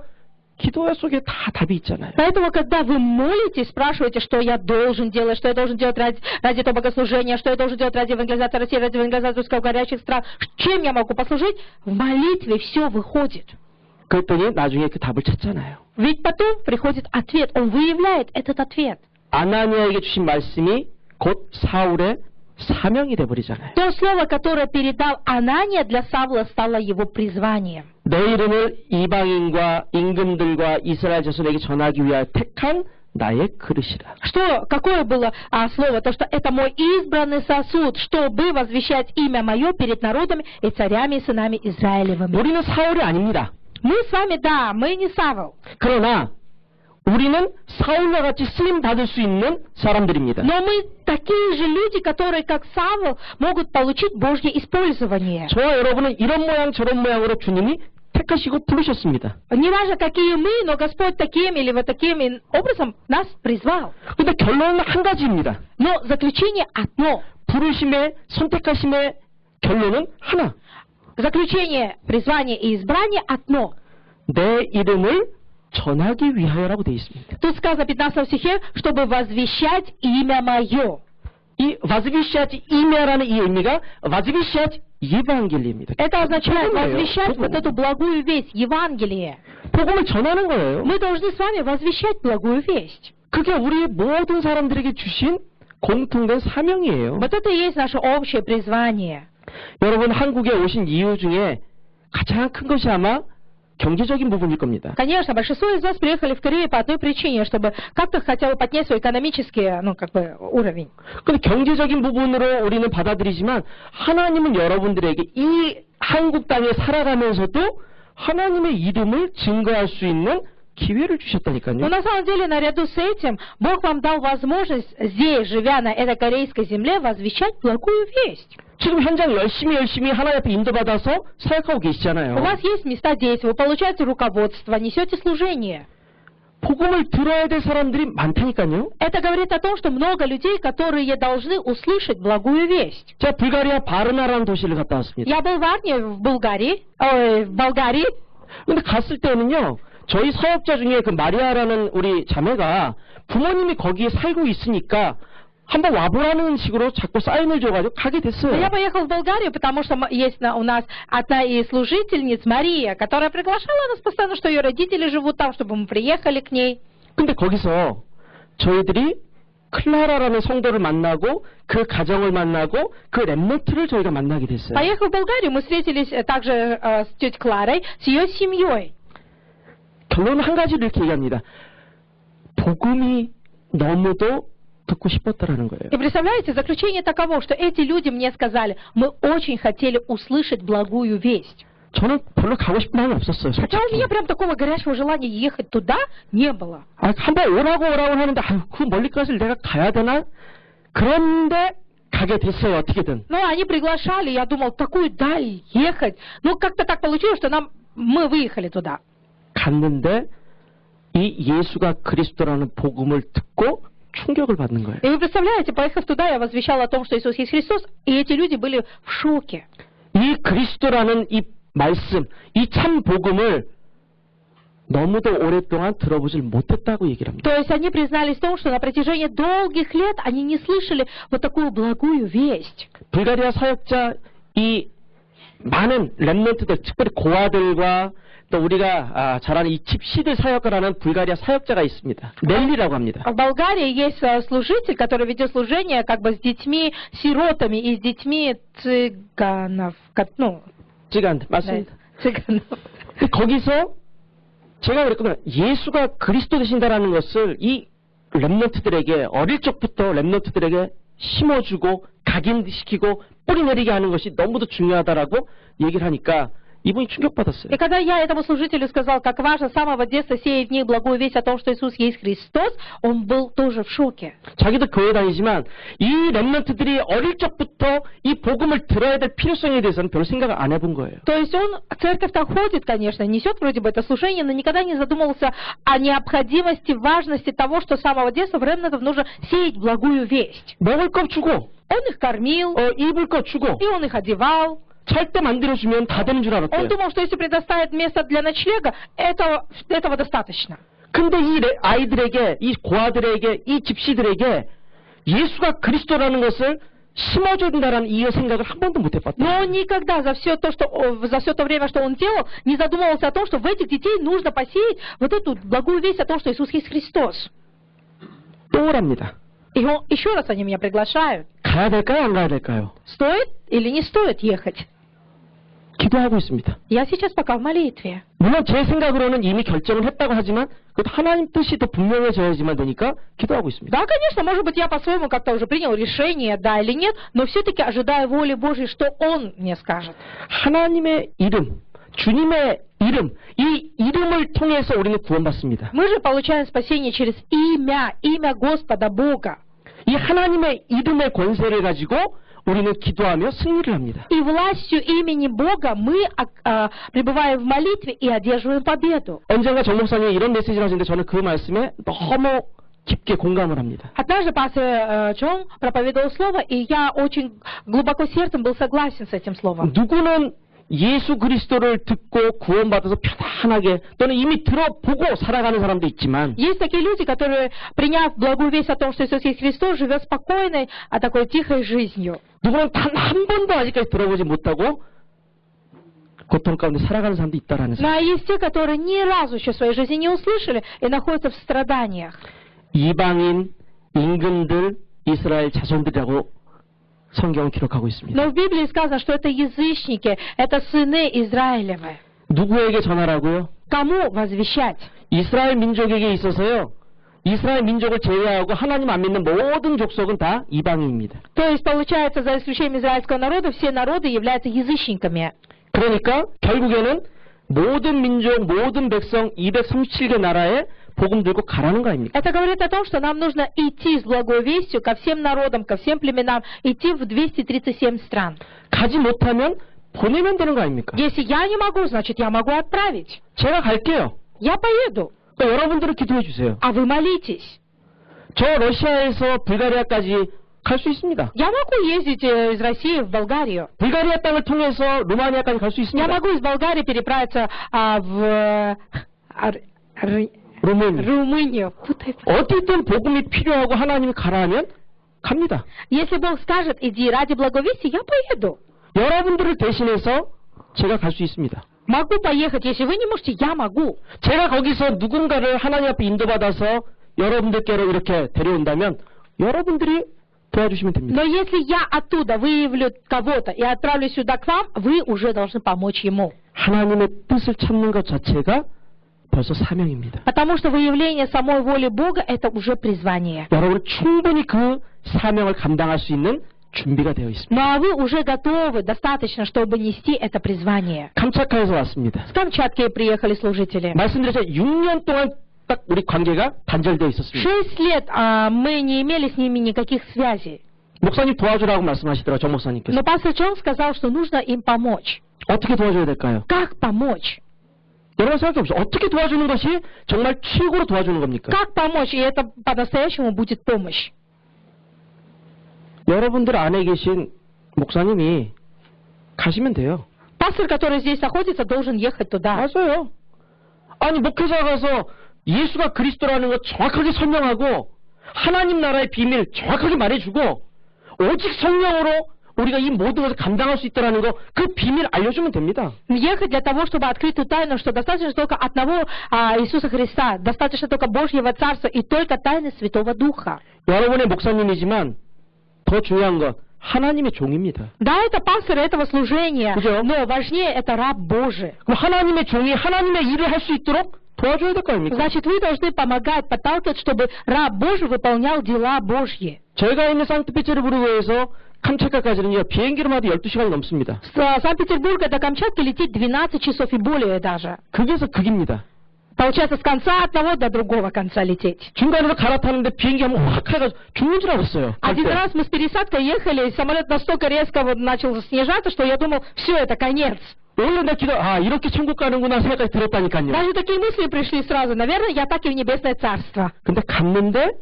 기도 속에 다 답이 있잖아요. Поэтому, когда вы молитесь, спрашиваете, что я должен делать ради этого богослужения, что я должен делать ради евангелизации России, ради евангелизации русскоговорящих стран, чем я могу послужить, в молитве все выходит. 그랬더니 나중에 그 답을 찾잖아요. Ведь потом приходит ответ, он выявляет этот ответ. 아나니아에게 주신 말씀이 곧 사울의 사명이 돼버리잖아요. То слово, которое передал Анания для Савла, стало его призванием. 내 이름을 이방인과 임금들과 이스라엘 자손에게 전하기 위하여 택한 나의 그릇이라. Что, какое было слово? То, что это мой избранный сосуд, чтобы возвещать имя мое перед народами и царями и сынами Израилевыми. 우리는 사울이 아닙니다. Мы с вами, да, мы не Савл. 그러나 우리는 사울과 같이 쓰임 받을 수 있는 사람들입니다. Но мы такие же люди, которые, как Савл, могут получить Божье использование. 저와 여러분은 이런 모양 저런 모양으로 주님이 택하시고 부르셨습니다. Не важно, какие мы, но Господь таким или вот таким образом нас призвал. 근데 결론은 한 가지입니다. Но заключение одно. 부르심의 선택하심의 결론은 하나. Заключение призвания и избрания одно. 내 이름을 전하기 위하여라고 되어 있습니다. Тут сказано в 15 стихе, чтобы возвещать имя мое. 이 возвещать имя라는 이 의미가 возвещать евангели입니다. Это означает 복음이에요. возвещать 복음. вот эту благую весть, Евангелие. 복음을 전하는 거예요. Мы должны с вами возвещать благую весть. 그게 우리 모든 사람들에게 주신 공통된 사명이에요. Вот это и есть наше общее призвание. 여러분 한국에 오신 이유 중에 가장 큰 것이 아마 경제적인 부분일 겁니다. Конечно, большинство из вас приехали в Корею по одной причине, чтобы как-то хотя бы поднять свой экономический, уровень. 근데 경제적인 부분으로 우리는 받아들이지만 하나님은 여러분들에게 이 한국 땅에 살아가면서도 하나님의 이름을 증거할 수 있는 기회를 주셨다니까요. Но на самом деле, наряду с этим, Бог вам дал возможность здесь, живя на этой корейской земле, возвещать благую весть. 지금 현장 열심히 하나님 앞에 인도받아서 사역하고 계시잖아요. У вас есть места действия, вы получаете руководство, несете служение. 복음을 들어야 될 사람들이 많다니까요. Это говорит о том, что много людей, которые должны услышать благую весть. 제가 불가리아 바르나라는 도시를 갔다 왔습니다. Я был в Арне, в Болгарии, 근데 갔을 때는요, 저희 사역자 중에 그 마리아라는 우리 자매가 부모님이 거기에 살고 있으니까 한번 와보라는 식으로 자꾸 사인을 줘가지고 가게 Я 됐어요. поехал в Болгарию, потому что есть у нас одна из служительниц, Мария, которая приглашала нас постоянно, что ее родители живут там, чтобы мы приехали к ней. 근데 거기서 저희들이 클라라라는 성도를 만나고 그 가정을 만나고 그 렘넌트를 저희가 만나게 됐어요. Поехав в Болгарию, мы встретились также с тетей Кларой, с ее семьей. 결론은 한 가지를 이렇게 얘기합니다. 복음이 너무도 듣고 싶었다라는 거예요. И представляете, заключение таково, что эти люди мне сказали, мы очень хотели услышать благую весть. 저는 별로 가고 싶은 마음이 없었어요. Хотя у 솔직히. меня прям такого горячего желания ехать туда не было. 한번 오라고 하는데 그 멀리까지 내가 가야 되나? 그런데 가게 됐어요. 어떻게든. Но они приглашали, я думал, такую даль ехать. Ну, как-то так получилось, что мы выехали туда. 갔는데 이 예수가 그리스도라는 복음을 듣고 충격을 받는 거예요. И вы представляете, поехав туда, я возвещала о том, что Иисус есть Христос, и эти люди были в шоке. 이 그리스도라는 이 말씀, 이 참 복음을 너무도 오랫동안 들어보질 못했다고 얘기를 합니다. То есть они признались в том, что на протяжении долгих лет они не слышали вот такую благую весть. 불가리아 사역자 이 많은 렘넌트들, 특별히 고아들과 또 우리가 잘 아는 이 집시들 사역가라는 불가리아 사역자가 있습니다. 넬리라고 합니다. В Болгарии есть служитель, который ведет служение как бы с детьми-сиротами и с детьми цыганов. Ну, 찌간 네, 맞습니다. цыганов. 거기서 제가 그랬거든요. 예수가 그리스도 되신다라는 것을 이 렘넌트들에게 어릴 적부터 렘넌트들에게 심어주고 각인시키고 뿌리 내리게 하는 것이 너무도 중요하다라고 얘기를 하니까 이분이 충격받았어요. И когда я этому служителю сказал, как важно с самого детства сеять в них благую весть о том, что Иисус есть Христос, он был тоже в шоке. 자기도 교회 다니지만 이 렘넌트들이 어릴 적부터 이 복음을 들어야 될 필요성에 대해서는 별로 생각을 안 해본 거예요. То есть он в церковь-то ходит, конечно, несет вроде бы это служение, но никогда не задумывался о необходимости, важности того, что с самого детства в ремнантов нужно сеять благую весть. 먹을 것 주고 Он их кормил, 입을 것 주고 и он их одевал. 잘 때 만들어주면 다 되는 줄 Он 알았대요. думал, что если предоставит место для ночлега, этого достаточно. 근데 이 아이들에게, 이 고아들에게, 이 집시들에게 예수가 그리스도라는 것을 심어줘야 된다는 이 생각을 한 번도 못 해봤다. Но он никогда за все то время, что он делал, не задумывался о том, что в этих детей нужно посеять вот эту благую весть о том, что Иисус есть Христос. 또 오랍니다. И еще раз они меня приглашают. 가야 될까요? 안 가야 될까요? Стоит или не стоит ехать? 기도하고 있습니다. Я сейчас пока в молитве. 물론 제 생각으로는 이미 결정을 했다고 하지만 그것도 하나님 뜻이 더 분명해져야지만 되니까 기도하고 있습니다. Да, конечно, может быть, я по-своему как-то уже принял решение, да или нет, но все-таки ожидаю воли Божьей, что Он мне скажет. 하나님의 이름, 주님의 이름, 이 이름을 통해서 우리는 구원받습니다. Мы же получаем спасение через имя Господа Бога. 이 하나님의 이름의 권세를 가지고 우리는 기도하며 승리를 합니다. И властью имени Бога мы пребываем в молитве и одерживаем победу. 언젠가 정 목사님이 이런 메시지를 하시는데 저는 그 말씀에 너무 깊게 공감을 합니다. Однажды пастор Джон проповедовал слово, и я очень глубоко сердцем был согласен с этим словом. 누구는 예수 그리스도를 듣고 구원받아서 편안하게 또는 이미 들어보고 살아가는 사람도 있지만 Есть такие люди, которые, приняв благую весть о том, что Иисус есть Христос, живет спокойной, такой тихой жизнью. 누구는 단 한 번도 아직까지 들어보지 못하고 고통 가운데 살아가는 사람도 있다라는 Но 사람. есть те, которые ни разу еще в своей жизни не услышали и находятся в страданиях. 이방인, 임금들, 이스라엘 자손들이라고 성경은 기록하고 있습니다. Но в Библии сказано, что это язычники, это сыны Израилевы. 누구에게 전하라고요? Кому возвещать? 이스라엘 민족에게 있어서요. 이스라엘 민족을 제외하고 하나님 안 믿는 모든 족속은 다 이방인입니다. То есть, получается, за исключением израильского народа, все народы являются язычниками. 그러니까 결국에는 모든 민족, 모든 백성 237개 나라에 복음 들고 가라는 거 아닙니까? Это говорит о том, что нам нужно идти с благой вестью ко всем народам, ко всем племенам, идти в 237 стран. 가지 못하면 보내면 되는 거 아닙니까? Если я не могу, значит, я могу отправить. 제가 갈게요. Я поеду, 그러니까 여러분들은 기도해 주세요. а вы молитесь. 저 러시아에서 불가리아까지 갈 수 있습니다. Я могу ездить из России в Болгарию. 불가리아 땅을 통해서 루마니아까지 갈 수 Я 있습니다. могу из Болгарии переправиться в 루마니아. Румынию. 어쨌든 복음이 필요하고 하나님이 가라 하면 갑니다. Если Бог скажет, иди ради благовестия, я поеду. 여러분들을 대신해서 제가 갈 수 있습니다. Могу поехать, если вы не можете, я могу. 제가 거기서 누군가를 하나님 앞에 인도받아서 여러분들께로 이렇게 데려온다면 여러분들이 도와주시면 됩니다. Но если я оттуда выявлю кого-то и отправлю сюда к вам, вы уже должны помочь ему. 하나님의 뜻을 찾는 것 자체가 벌써 사명입니다. Потому что выявление самой воли Бога – это уже призвание. 여러분 충분히 그 사명을 감당할 수 있는 준비가 되어 있습니다. Ну а вы уже готовы достаточно, чтобы нести это призвание. 캄차카에서 왔습니다. С Камчатки приехали служители. 말씀드렸죠. 6년 동안 딱 우리 관계가 단절되어 있었습니다. 6 лет мы не имели с ними никаких связей. 목사님 도와주라고 말씀하시더라고요. 정 목사님께서. Но пастор Джон сказал, что нужно им помочь. 어떻게 도와줘야 될까요? Как помочь? 여러분 생각해보세요. 어떻게 도와주는 것이 정말 최고로 도와주는 겁니까? Как помочь? И это по-настоящему будет помощь. 여러분들 안에 계신 목사님이 가시면 돼요. Пастор, который здесь находится, должен ехать туда. 맞아요. 아니 목회자 가서 예수가 그리스도라는 거 정확하게 설명하고 하나님 나라의 비밀 정확하게 말해주고 오직 성령으로 우리가 이 모든 것을 감당할 수 있다는 거 그 비밀 알려주면 됩니다. Ехать для того, чтобы открыть ту тайну, что достаточно только одного Иисуса Христа, достаточно только Божьего Царства и только тайны Святого Духа. 여러분의 목사님이지만 더 중요한 건 하나님의 종입니다. Да, это пастор этого служения, 그죠? но важнее это раб Божий. 그럼 하나님의 종이 하나님의 일을 할 수 있도록 도와줘야 될 거 아닙니까? Значит, вы должны помогать, подталкивать, чтобы раб Божий выполнял дела Божьи. 저희가 있는 상트페테르부르크에서 캄차카까지는요 비행기로 와도 12시간이 넘습니다. С Санкт-Петербурга до Камчатки летит 12 часов и более даже. 극에서 극입니다. Получается, с конца одного до другого конца лететь. 중간에서 갈아타는데 비행기 한번 확 해가지고 죽는 줄 알았어요. Один раз мы с пересадкой ехали, и самолет настолько резко вот начал снижаться, что я думал, все, это конец. 오히려 내 기도 이렇게 천국 가는구나 생각이 들었다니까요. Даже такие мысли пришли сразу. Наверное, я так и в небесное царство. 근데 갔는데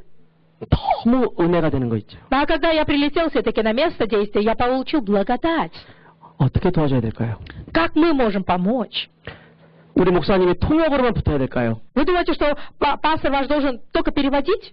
너무 은혜가 되는 거 있죠. А когда я прилетел все-таки на место действия, я получил благодать. 어떻게 도와줘야 될까요? Как мы можем помочь? 우리 목사님이 통역으로만 붙어야 될까요? Вы думаете, что пастор ваш должен только переводить?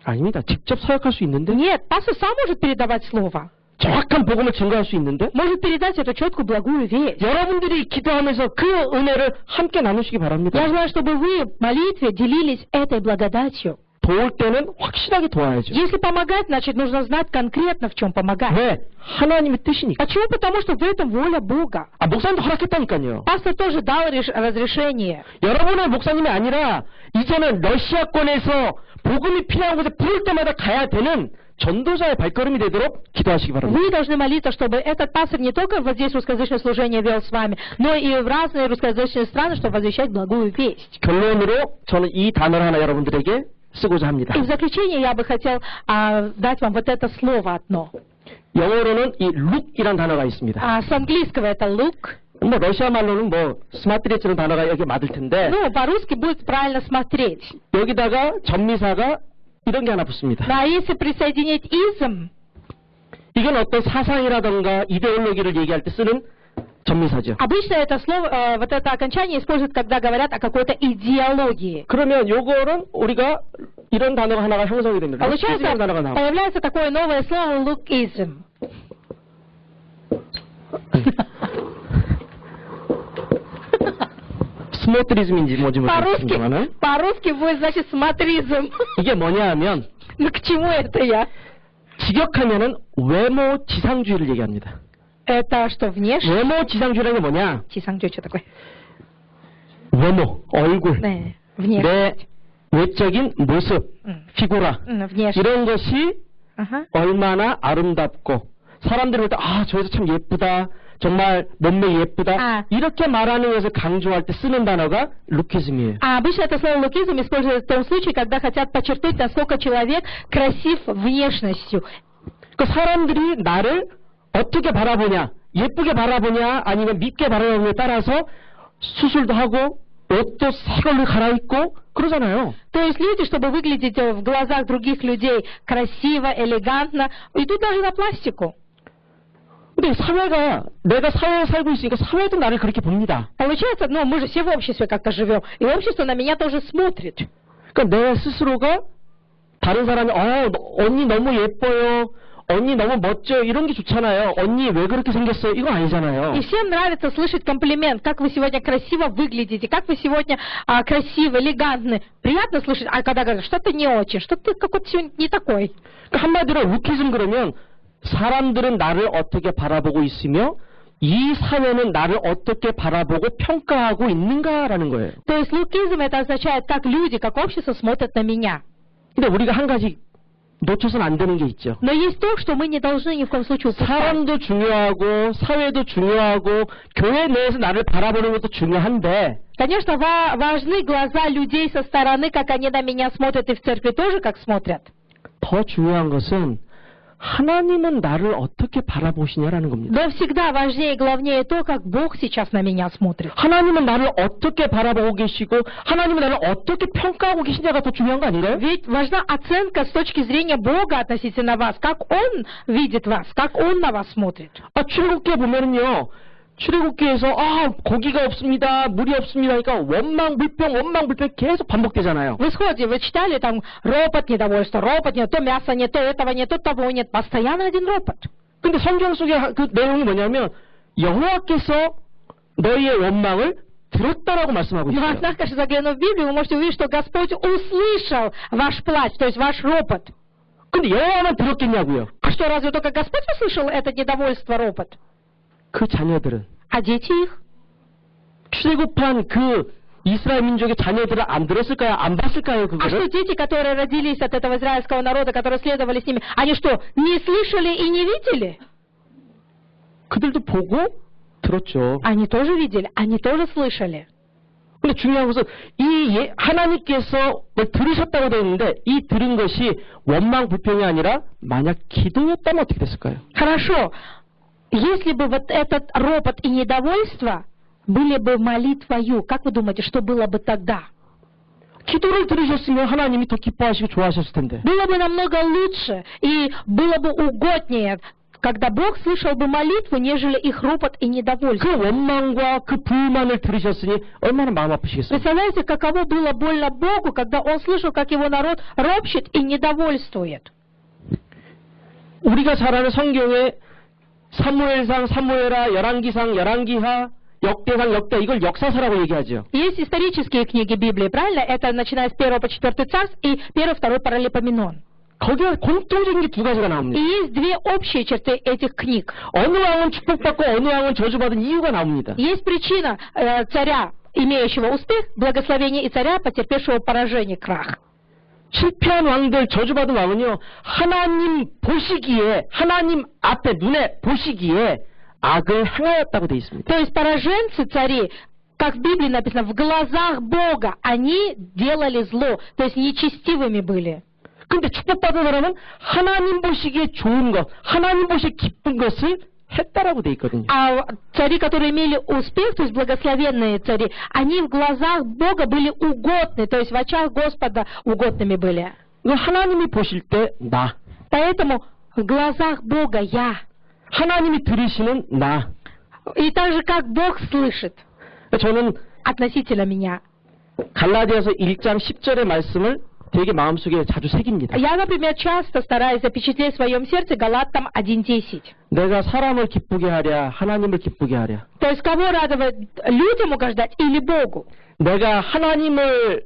아닙니다. 직접 사역할 수 있는데 Нет, пастор сам может передавать слово. 정확한 복음을 증거할 수 있는데 Может передать эту четкую благую весть. 여러분들이 기도하면서 그 은혜를 함께 나누시기 바랍니다. Я желаю, чтобы вы в молитве делились этой благодатью. 도울 때는 확실하게 도와야죠. Если помогать, значит, нужно знать конкретно, в чем помогать. 왜? 하나님의 뜻이니까. Почему? Потому что в этом воля Бога. 목사님도 허락했다니까요. Пастор тоже дал разрешение. 여러분의 목사님이 아니라 이제는 러시아권에서 복음이 필요한 곳에 부를 때마다 가야 되는 전도자의 발걸음이 되도록 기도하시기 바랍니다. Вы должны молиться, чтобы этот пастор не только вот здесь русскоязычное служение вел с вами, но и в разные русскоязычные страны, чтобы возвещать благую весть. 결론으로 저는 이 단어를 하나 여러분들에게 쓰고자 합니다. И в заключение я бы хотел дать вам вот это слово одно. 영어로는 이 look이라는 단어가 있습니다. С английского это look. 뭐 러시아 말로는 뭐 스마트리츠라는 단어가 여기 맞을 텐데 Ну, по-русски будет правильно смотреть. 여기다가 전미사가 이런 게 하나 붙습니다. А если присоединить изм, 이건 어떤 사상이라던가 이데올로기를 얘기할 때 쓰는 전미사죠. обычно это слово, вот это окончание используют, когда говорят о какой-то идеологии. 그러면 요거는 우리가 이런 단어가 하나가 형성이 됩니다. Получается, 루키즘이라는 단어가 나옵니다. появляется такое новое слово lookism. 스모트리즘인지 뭔지 모르겠습니다만은 По-русски будет, значит, смотризм. 이게 뭐냐 하면 Ну, к чему это я? 직역하면은 외모 지상주의를 얘기합니다. Это что, внешне? 외모 지상주의라는 게 뭐냐? Чисангджу, что такое? 외모, 얼굴, 네, внешне. 내 외적인 모습, 피구라 Внешне. 이런 것이 Ага. 얼마나 아름답고 사람들이 볼 때 저 여자 참 예쁘다, 정말 몸매 예쁘다 이렇게 말하는 것을 강조할 때 쓰는 단어가 루키즘이에요. А обычно это слово лукизм используют в том случае, когда хотят подчеркнуть, насколько человек красив внешностью. 그 사람들이 나를 어떻게 바라보냐, 예쁘게 바라보냐, 아니면 밉게 바라보냐에 따라서 수술도 하고 옷도 새 걸로 갈아입고 그러잖아요. То есть люди, чтобы выглядеть в глазах других людей красиво, элегантно, идут даже на пластику. 근데 사회가 내가 사회에 살고 있으니까 사회도 나를 그렇게 봅니다. Получается, ну, мы же все в обществе как-то живем, и общество на меня тоже смотрит. 그러니까 내 스스로가 다른 사람이 언니 너무 예뻐요. 언니 너무 멋져요. 이런 게 좋잖아요. 언니 왜 그렇게 생겼어요? 이거 아니잖아요. И всем нравится слышать комплимент, как вы сегодня красиво выглядите, как вы сегодня красивы, элегантны. Приятно слышать, а когда говорят, что ты не очень, что ты какой-то сегодня не такой. 그러니까 한마디로 루키즘 그러면 사람들은 나를 어떻게 바라보고 있으며 이 사회는 나를 어떻게 바라보고 평가하고 있는가라는 거예요. То есть лукизм это означает, как люди, как общество смотрят на меня. 근데 우리가 한 가지 놓쳐서는 안 되는 게 있죠. Но есть то, что мы не должны ни в коем случае упускать. 사람도 중요하고 사회도 중요하고 교회 내에서 나를 바라보는 것도 중요한데 Конечно, важны глаза людей со стороны, как они на меня смотрят, и в церкви тоже как смотрят. 더 중요한 것은 하나님은 나를 어떻게 바라보시냐라는 겁니다. Но всегда важнее и главнее то, как Бог сейчас на меня смотрит. 하나님은 나를 어떻게 바라보고 계시고 하나님은 나를 어떻게 평가하고 계시냐가 더 중요한 거 아닌가요? Ведь важна оценка с точки зрения Бога относительно вас, как Он видит вас, как Он на вас смотрит. 출애굽기에 보면은요. 출애굽기에서 고기가 없습니다. 물이 없습니다. 그러니까 원망불평 계속 반복되잖아요. В исходе вы читали там ропот, недовольство, то мяса нет, то этого нет, то того нет. Постоянно один ропот. 근데 성경 속의 그 내용이 뭐냐면 여호와께서 너희의 원망을 들었다라고 말씀하고 Но 있어요. однако же, заглянув в Библию, вы можете увидеть, что Господь услышал ваш плач, то есть ваш ропот. 근데 여호와만 들었겠냐고요. А что, разве только Господь услышал это недовольство, ропот? 그 자녀들은 А дети их? 출애굽한 그 이스라엘 민족의 자녀들은 안 들었을까요? 안 봤을까요? А 그거를? что дети, которые родились от этого израильского народа, которые следовали с ними, они что, не слышали и не видели? 그들도 보고 들었죠. Они тоже видели, они тоже слышали. 근데 중요한 것은 하나님께서 뭘 들으셨다고 되어 있는데 이 들은 것이 원망 불평이 아니라 만약 기도였다면 어떻게 됐을까요? Хорошо. Если бы вот этот ропот и недовольство были бы молитвою, как вы думаете, что было бы тогда? 기도를 들으셨으면 하나님이 더 기뻐하시고 좋아하셨을 텐데. Было бы намного лучше и было бы угоднее, когда Бог слышал бы молитву, нежели их ропот и недовольство. 그 원망과 그 불만을 들으셨으니 얼마나 마음 아프시겠어요? Представляете, каково было больно Богу, когда Он слышал, как Его народ ропщет и недовольствует. 우리가 잘 아는 성경에 사무엘상, 사무엘하, 열왕기상, 열왕기하, 역대상, 역대 이걸 역사서라고 얘기하죠. Есть исторические книги Библии, правильно? Это начиная с 1 по 4 царств и 1-2 Паралипоменон. 거기에 공통적인 게 두 가지가 И 나옵니다. есть две общие черты этих книг. 어느 왕은 축복받고 어느 왕은 저주받은 이유가 나옵니다. Есть причина царя, имеющего успех, благословение, и царя, потерпевшего поражение, крах. 실패한 왕들, 저주받은 왕은요, 하나님 보시기에, 하나님 앞에 눈에 보시기에 악을 행하였다고 되어 있습니다. То есть пораженцы, цари, как в Библии написано, в глазах Бога они делали зло, то есть нечестивыми были. 근데 축복받은 사람은 하나님 보시기에 좋은 것, 하나님 보시기에 기쁜 것을 했다라고 되어 있거든요. А цари, которые имели успех, то есть благословенные цари, они в глазах Бога были угодны, то есть в очах Господа угодными были. 이거 하나님이 보실 때 나, Поэтому в глазах Бога я. 하나님이 들으시는 나. И так же, как Бог слышит 저는 относительно меня. 갈라디아서 1장 10절의 말씀을 되게 마음속에 자주 새깁니다. Я, например, часто стараюсь запечатлеть в своем сердце Галатам 1:10. 내가 사람을 기쁘게 하랴, 하나님을 기쁘게 하랴. То есть кого радовать, людям угождать или Богу? 내가 하나님을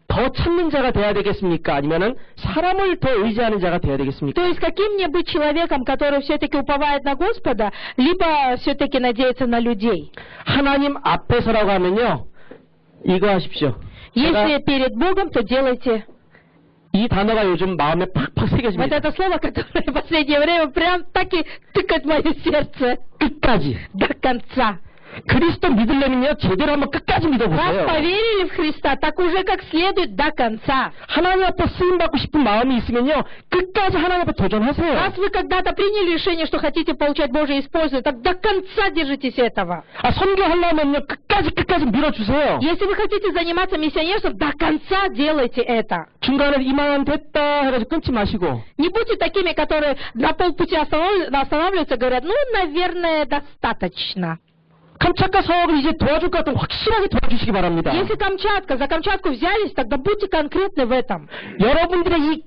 더 찾는 자가 돼야 되겠습니까? 아니면은 사람을 더 의지하는 자가 돼야 되겠습니까? То есть каким мне быть человеком, который все-таки уповает на Господа, либо все-таки надеется на людей? 하나님 앞에서라고 하면요, 이거 하십시오. Если перед Богом, то делайте. 이 단어가 요즘 마음에 팍팍 Вот 새겨집니다. это слово, которое в последнее время прям так и тыкает в мое сердце 끝까지. до конца. 그리스도 믿으려면요, 제대로 한번 끝까지 Раз 믿어보세요. поверили в Христа, так уже как следует до конца. 하나님 앞에 쓰임받고 싶은 마음이 있으면요, 끝까지 하나님 앞에 도전하세요. Раз вы когда-то приняли решение, что хотите получать Божье использование, так до конца держитесь этого. 아, 선교하려면요, 끝까지 밀어주세요. Если вы хотите заниматься миссионерством, до конца делайте это. 중간에 이만 됐다 해가지고 끊지 마시고, Не будьте такими, которые на полпути останавливаются и говорят, ну, наверное, достаточно. 캄차카 사업을 이제 도와줄 것 같으면 확실하게 도와주시기 바랍니다. Если за Камчатку взялись, тогда будьте конкретны в этом. 여러분들의 이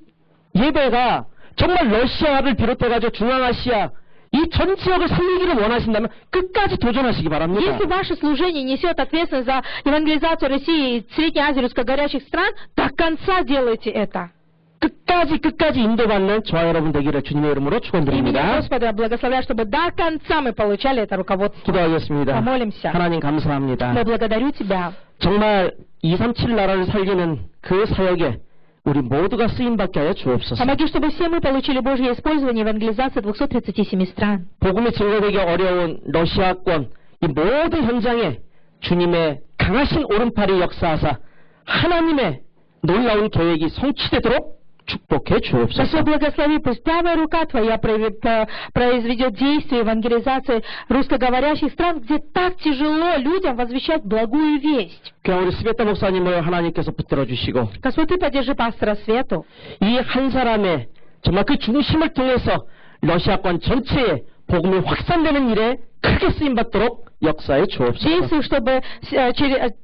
예배가 정말 러시아를 비롯해가지고 중앙아시아 이 전 지역을 살리기를 원하신다면 끝까지 도전하시기 바랍니다. Если ваше служение несет ответственность за евангелизацию России и Средней Азии, русскоговорящих стран, до конца делайте это. 끝까지 인도받는 저와 여러분 되기를 주님의 이름으로 Именем 축원드립니다. Господа благословляю, чтобы до конца мы получали это руководство. 기도하겠습니다. Помолимся. 하나님 감사합니다. Я благодарю Тебя. 정말 237 나라를 살리는 그 사역에 우리 모두가 쓰임받게 하여 주옵소서. Помоги, чтобы все мы получили Божье использование евангелизации 237 стран. 복음이 증거되기 어려운 러시아권 이 모든 현장에 주님의 강하신 오른팔이 역사하사 하나님의 놀라운 계획이 성취되도록 축복해 Господь, 주옵소서. благослови, пусть правая рука Твоя произведет действие евангелизации русскоговорящих стран, где так тяжело людям возвещать благую весть. 그냥 우리 스베타 목사님을 하나님께서 붙들어 주시고 Господь, Ты поддержи пастора Свету. 이 한 사람의 정말 그 중심을 통해서 러시아권 전체에 복음이 확산되는 일에 크게 쓰임받도록 역사해 주옵소서. Действуй, чтобы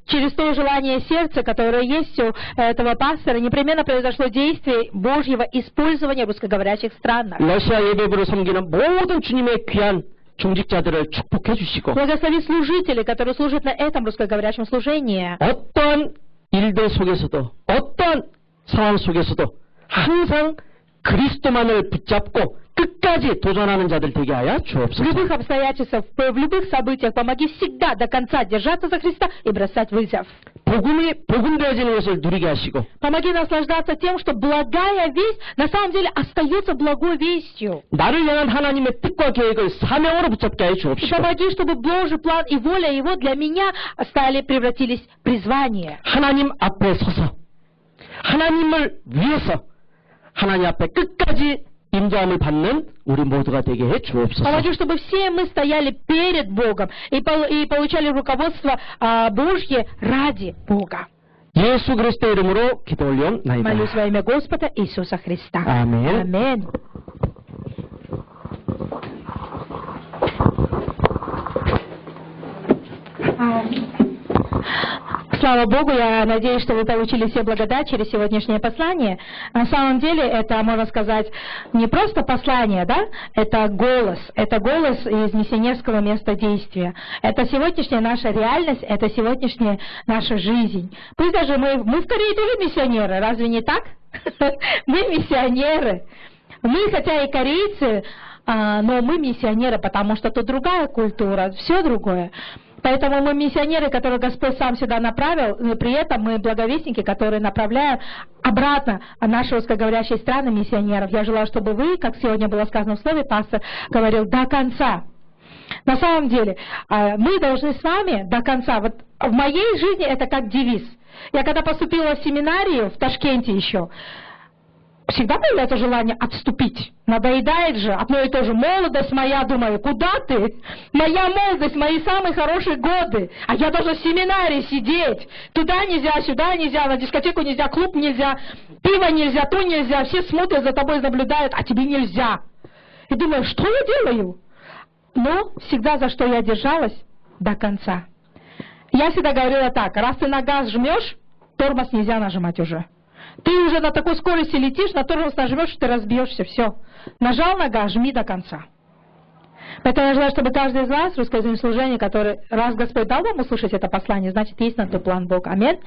через то желание сердца, которое есть у этого пастора, непременно произошло действие Божьего использования в русскоговорящих странах. 러시아 예배부를 섬기는 모든 주님의 귀한 중직자들을 축복해 주시고 Благослови служителей, которые служат на этом русскоговорящем служении. 어떠한 일들 속에서도 어떠한 상황 속에서도 항상 그리스도만을 붙잡고 끝까지 도전하는 자들 되게 하여 В 주옵소서. любых обстоятельствах, в любых событиях помоги всегда до конца держаться за Христа и бросать вызов. 복음이 복음되어지는 것을 누리게 하시고 Помоги наслаждаться тем, что благая весть на самом деле остается благой вестью. 나를 향한 하나님의 뜻과 계획을 사명으로 붙잡게 하여 И 주옵시고 помоги, чтобы Божий план и воля Его для меня превратились в призвание. 하나님 앞에 서서 하나님을 위해서 하나님 앞에 끝까지 인도함을 받는 우리 모두가 되게 해 주옵소서. Помоги, чтобы все мы стояли перед Богом и получали руководство Божье ради Бога. 예수 그리스도의 이름으로 기도 올리옵나이다. Молюсь во имя Господа Иисуса Христа. 아멘. Аминь. Слава Богу, я надеюсь, что вы получили все благодать через сегодняшнее послание. На самом деле, это, можно сказать, не просто послание, да? Это голос из миссионерского места действия. Это сегодняшняя наша реальность, это сегодняшняя наша жизнь. Пусть даже мы в Корее тоже миссионеры, разве не так? Мы миссионеры. Мы, хотя и корейцы, но мы миссионеры, потому что тут другая культура, все другое. Поэтому мы миссионеры, которые Господь сам сюда направил, но при этом мы благовестники, которые направляют обратно наши русскоговорящие страны миссионеров. Я желаю, чтобы вы, как сегодня было сказано в слове, пастор говорил, до конца. На самом деле, мы должны с вами до конца. Вот в моей жизни это как девиз. Я когда поступила в семинарию в Ташкенте еще, всегда появляется желание отступить. Надоедает же одно и то же. Молодость моя, думаю, куда ты? Моя молодость, мои самые хорошие годы. А я должна в семинаре сидеть. Туда нельзя, сюда нельзя, на дискотеку нельзя, клуб нельзя, пиво нельзя, то нельзя. Все смотрят за тобой, наблюдают, а тебе нельзя. И думаю, что я делаю? Но всегда за что я держалась до конца. Я всегда говорила так, раз ты на газ жмешь, тормоз нельзя нажимать уже. Ты уже на такой скорости летишь, на тормоз нажмешь, ты разбьешься, все. Нажал на газ, жми до конца. Поэтому я желаю, чтобы каждый из вас, русскоязычное служение, который, раз Господь дал вам услышать это послание, значит, есть на то план Бога. Аминь.